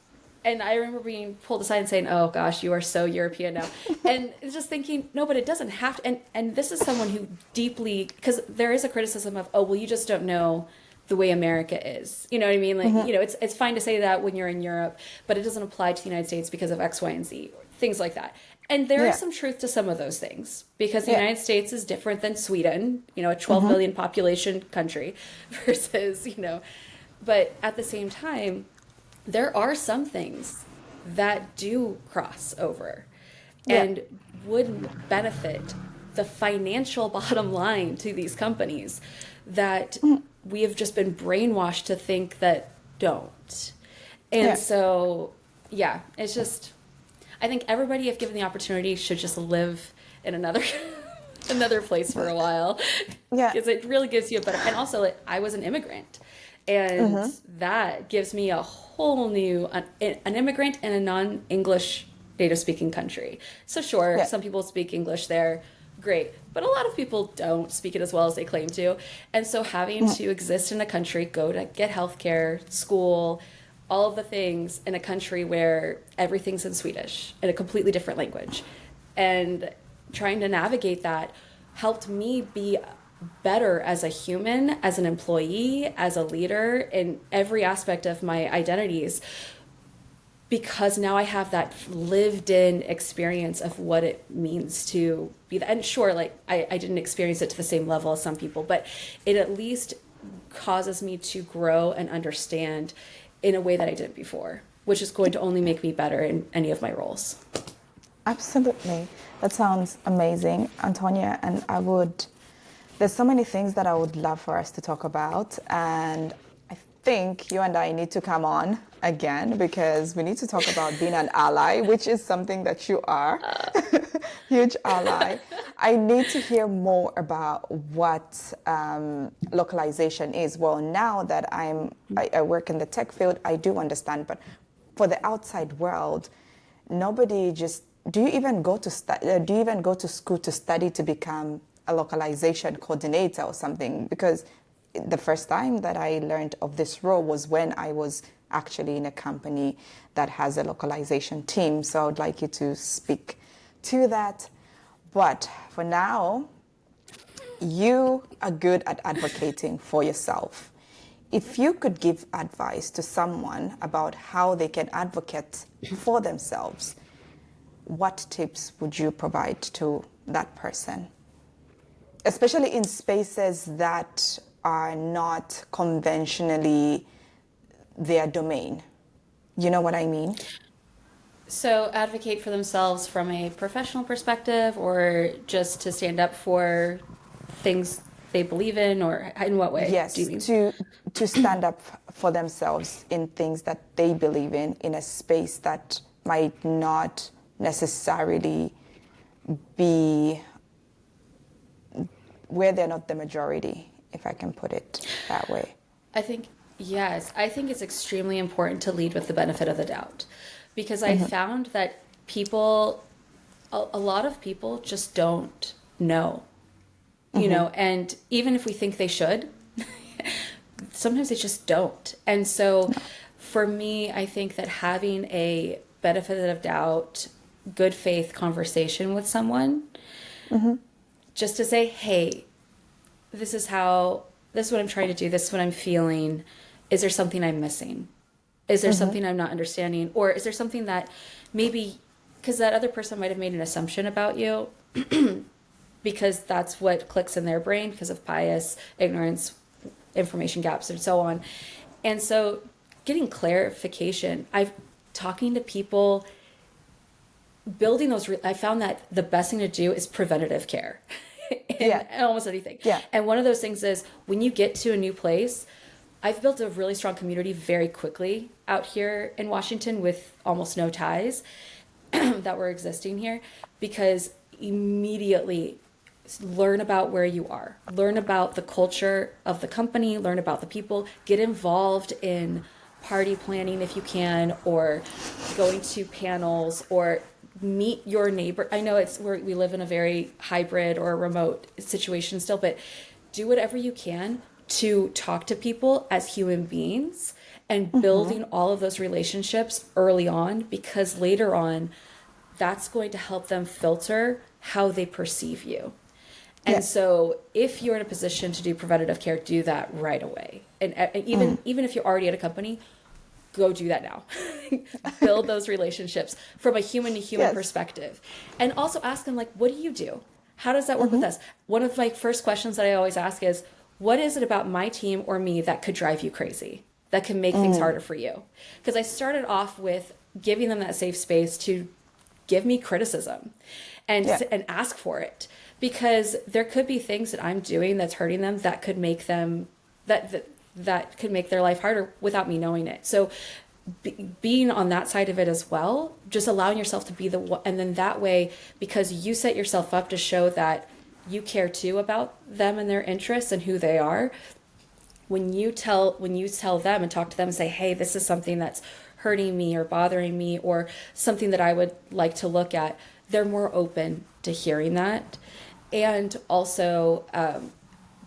Speaker 2: and I remember being pulled aside and saying, oh gosh, you are so European now. And just thinking, no, but it doesn't have to. And this is someone who deeply, because there is a criticism of, oh, well, you just don't know the way America is. You know what I mean? Like, it's fine to say that when you're in Europe, but it doesn't apply to the United States because of X, Y, and Z, things like that. And there is some truth to some of those things, because the United States is different than Sweden, a 12 million population country versus, but at the same time, there are some things that do cross over and would benefit the financial bottom line to these companies that we have just been brainwashed to think that don't. And so, it's just, I think everybody, if given the opportunity, should just live in another place for a while. Because it really gives you a better, and also I was an immigrant, and that gives me a whole new, an immigrant in a non-English native speaking country. So sure, some people speak English there, great, but a lot of people don't speak it as well as they claim to. And so having to exist in a country, go to get healthcare, school, all of the things in a country where everything's in Swedish, in a completely different language, and trying to navigate that helped me be better as a human, as an employee, as a leader, in every aspect of my identities, because now I have that lived in experience of what it means to be that. And sure, like I didn't experience it to the same level as some people, but it at least causes me to grow and understand in a way that I didn't before, which is going to only make me better in any of my roles.
Speaker 3: Absolutely. That sounds amazing, Antonia. And there's so many things that I would love for us to talk about. And I think you and I need to come on again, because we need to talk about being an ally, which is something that you are. Huge ally. I need to hear more about what localization is. Well, now that I work in the tech field, I do understand, but for the outside world, nobody just, do you even go to school to study to become a localization coordinator or something? Because the first time that I learned of this role was when I was actually in a company that has a localization team. So I would like you to speak to that. But for now, you are good at advocating for yourself. If you could give advice to someone about how they can advocate for themselves, what tips would you provide to that person? Especially in spaces that are not conventionally their domain. You know what I mean?
Speaker 2: So advocate for themselves from a professional perspective, or just to stand up for things they believe in, or in what way?
Speaker 3: Yes,
Speaker 2: do you mean?
Speaker 3: to stand up for themselves in things that they believe in a space that might not necessarily be where they're not the majority, if I can put it that way.
Speaker 2: I think it's extremely important to lead with the benefit of the doubt, because I found that a lot of people just don't know, and even if we think they should, sometimes they just don't. And so for me, I think that having a benefit of doubt, good faith conversation with someone, just to say, hey, this is what I'm trying to do, this is what I'm feeling. Is there something I'm missing? Is there something I'm not understanding? Or is there something that maybe, because that other person might have made an assumption about you, because that's what clicks in their brain because of bias, ignorance, information gaps, and so on. And so getting clarification, talking to people, building those, I found that the best thing to do is preventative care. in almost anything.
Speaker 3: Yeah.
Speaker 2: And one of those things is when you get to a new place, I've built a really strong community very quickly out here in Washington with almost no ties that were existing here, because immediately learn about where you are, learn about the culture of the company, learn about the people, get involved in party planning if you can, or going to panels, or meet your neighbor. I know we live in a very hybrid or remote situation still, but do whatever you can to talk to people as human beings and building all of those relationships early on, because later on, that's going to help them filter how they perceive you. And so if you're in a position to do preventative care, do that right away. And even if you're already at a company, go do that now. Build those relationships from a human to human perspective. And also ask them, like, what do you do? How does that work with us? One of my first questions that I always ask is, what is it about my team or me that could drive you crazy, that can make things harder for you? Because I started off with giving them that safe space to give me criticism and ask for it, because there could be things that I'm doing that's hurting them that could make them that could make their life harder without me knowing it. So being on that side of it as well, just allowing yourself to be the one, and then that way, because you set yourself up to show that you care too about them and their interests and who they are. When you tell them and talk to them and say, hey, this is something that's hurting me or bothering me, or something that I would like to look at, they're more open to hearing that. And also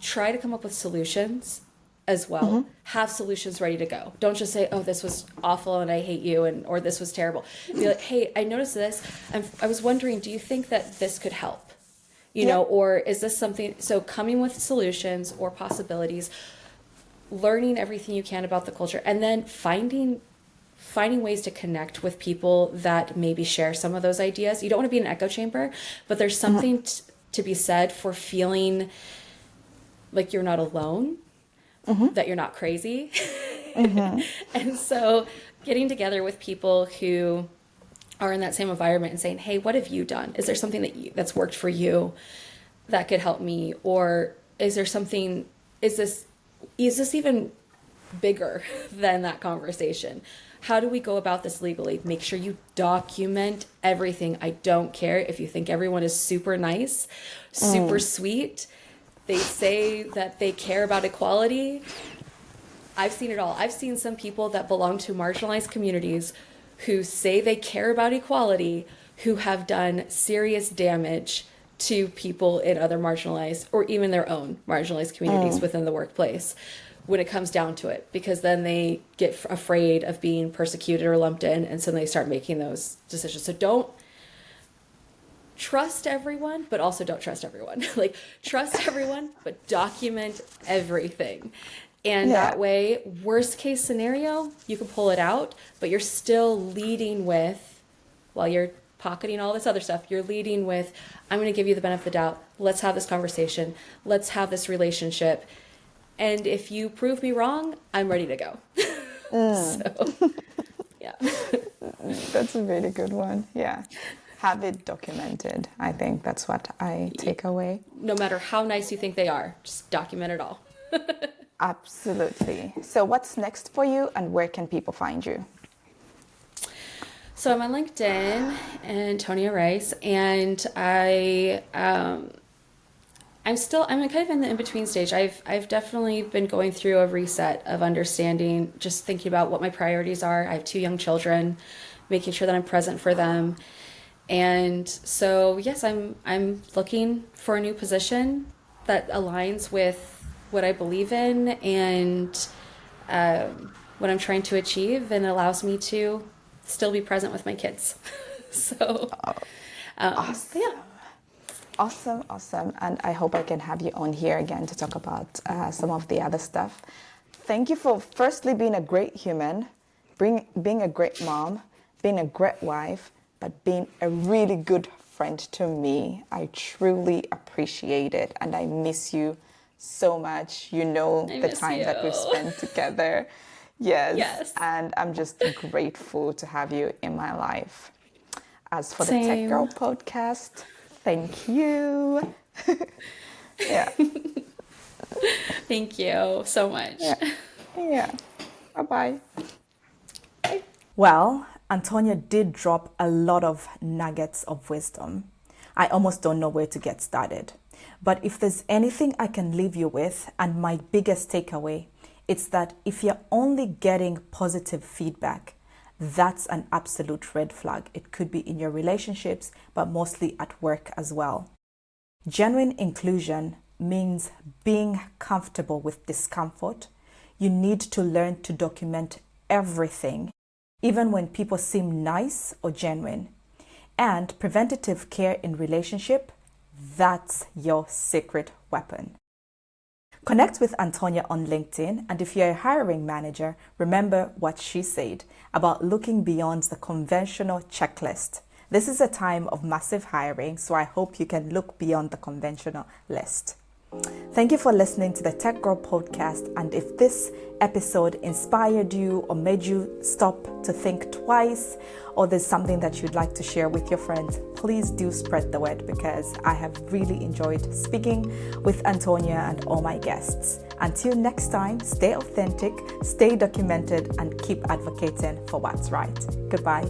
Speaker 2: try to come up with solutions as well. Have solutions ready to go. Don't just say, oh, this was awful and I hate you, or this was terrible. Be like, hey, I noticed this. I was wondering, do you think that this could help? You know, or is this something? So coming with solutions or possibilities, learning everything you can about the culture, and then finding ways to connect with people that maybe share some of those ideas. You don't want to be in an echo chamber, but there's something to be said for feeling like you're not alone, that you're not crazy. And so getting together with people who are in that same environment and saying, hey, what have you done? Is there something that's worked for you that could help me? Or is there something, is this even bigger than that conversation? How do we go about this legally? Make sure you document everything. I don't care if you think everyone is super nice, super sweet. They say that they care about equality. I've seen it all. I've seen some people that belong to marginalized communities who say they care about equality, who have done serious damage to people in other marginalized or even their own marginalized communities within the workplace when it comes down to it, because then they get afraid of being persecuted or lumped in, and so they start making those decisions. So don't trust everyone, but also don't trust everyone. Like, trust everyone, but document everything. And that way, worst case scenario, you can pull it out, but you're still leading with, while you're pocketing all this other stuff, you're leading with, I'm going to give you the benefit of the doubt. Let's have this conversation. Let's have this relationship. And if you prove me wrong, I'm ready to go. So, yeah.
Speaker 3: That's a really good one. Yeah. Have it documented. I think that's what I take away.
Speaker 2: No matter how nice you think they are, just document it all.
Speaker 3: Absolutely. So what's next for you, and where can people find you?
Speaker 2: So I'm on LinkedIn, Antonia Rice, and I'm kind of in the in-between stage. I've definitely been going through a reset of understanding, just thinking about what my priorities are. I have 2 young children, making sure that I'm present for them. And so, yes, I'm looking for a new position that aligns with what I believe in and what I'm trying to achieve, and allows me to still be present with my kids. So,
Speaker 3: Awesome.
Speaker 2: yeah.
Speaker 3: Awesome. And I hope I can have you on here again to talk about some of the other stuff. Thank you for firstly being a great human, being a great mom, being a great wife, but being a really good friend to me. I truly appreciate it, and I miss you so much. You know, the time that we've spent together. Yes. And I'm just grateful to have you in my life. As for the Tech Girl podcast, thank you. Yeah.
Speaker 2: Thank you so much.
Speaker 3: Yeah. Bye-bye.
Speaker 1: Well, Antonia did drop a lot of nuggets of wisdom. I almost don't know where to get started. But if there's anything I can leave you with, and my biggest takeaway, it's that if you're only getting positive feedback, that's an absolute red flag. It could be in your relationships, but mostly at work as well. Genuine inclusion means being comfortable with discomfort. You need to learn to document everything, even when people seem nice or genuine. And preventative care in relationship, that's your secret weapon. Connect with Antonia on LinkedIn, and if you're a hiring manager, remember what she said about looking beyond the conventional checklist. This is a time of massive hiring, so I hope you can look beyond the conventional list. Thank you for listening to the Tech Girl podcast, and if this episode inspired you or made you stop to think twice, or there's something that you'd like to share with your friends, please do spread the word, because I have really enjoyed speaking with Antonia and all my guests. Until next time, stay authentic, stay documented, and keep advocating for what's right. Goodbye.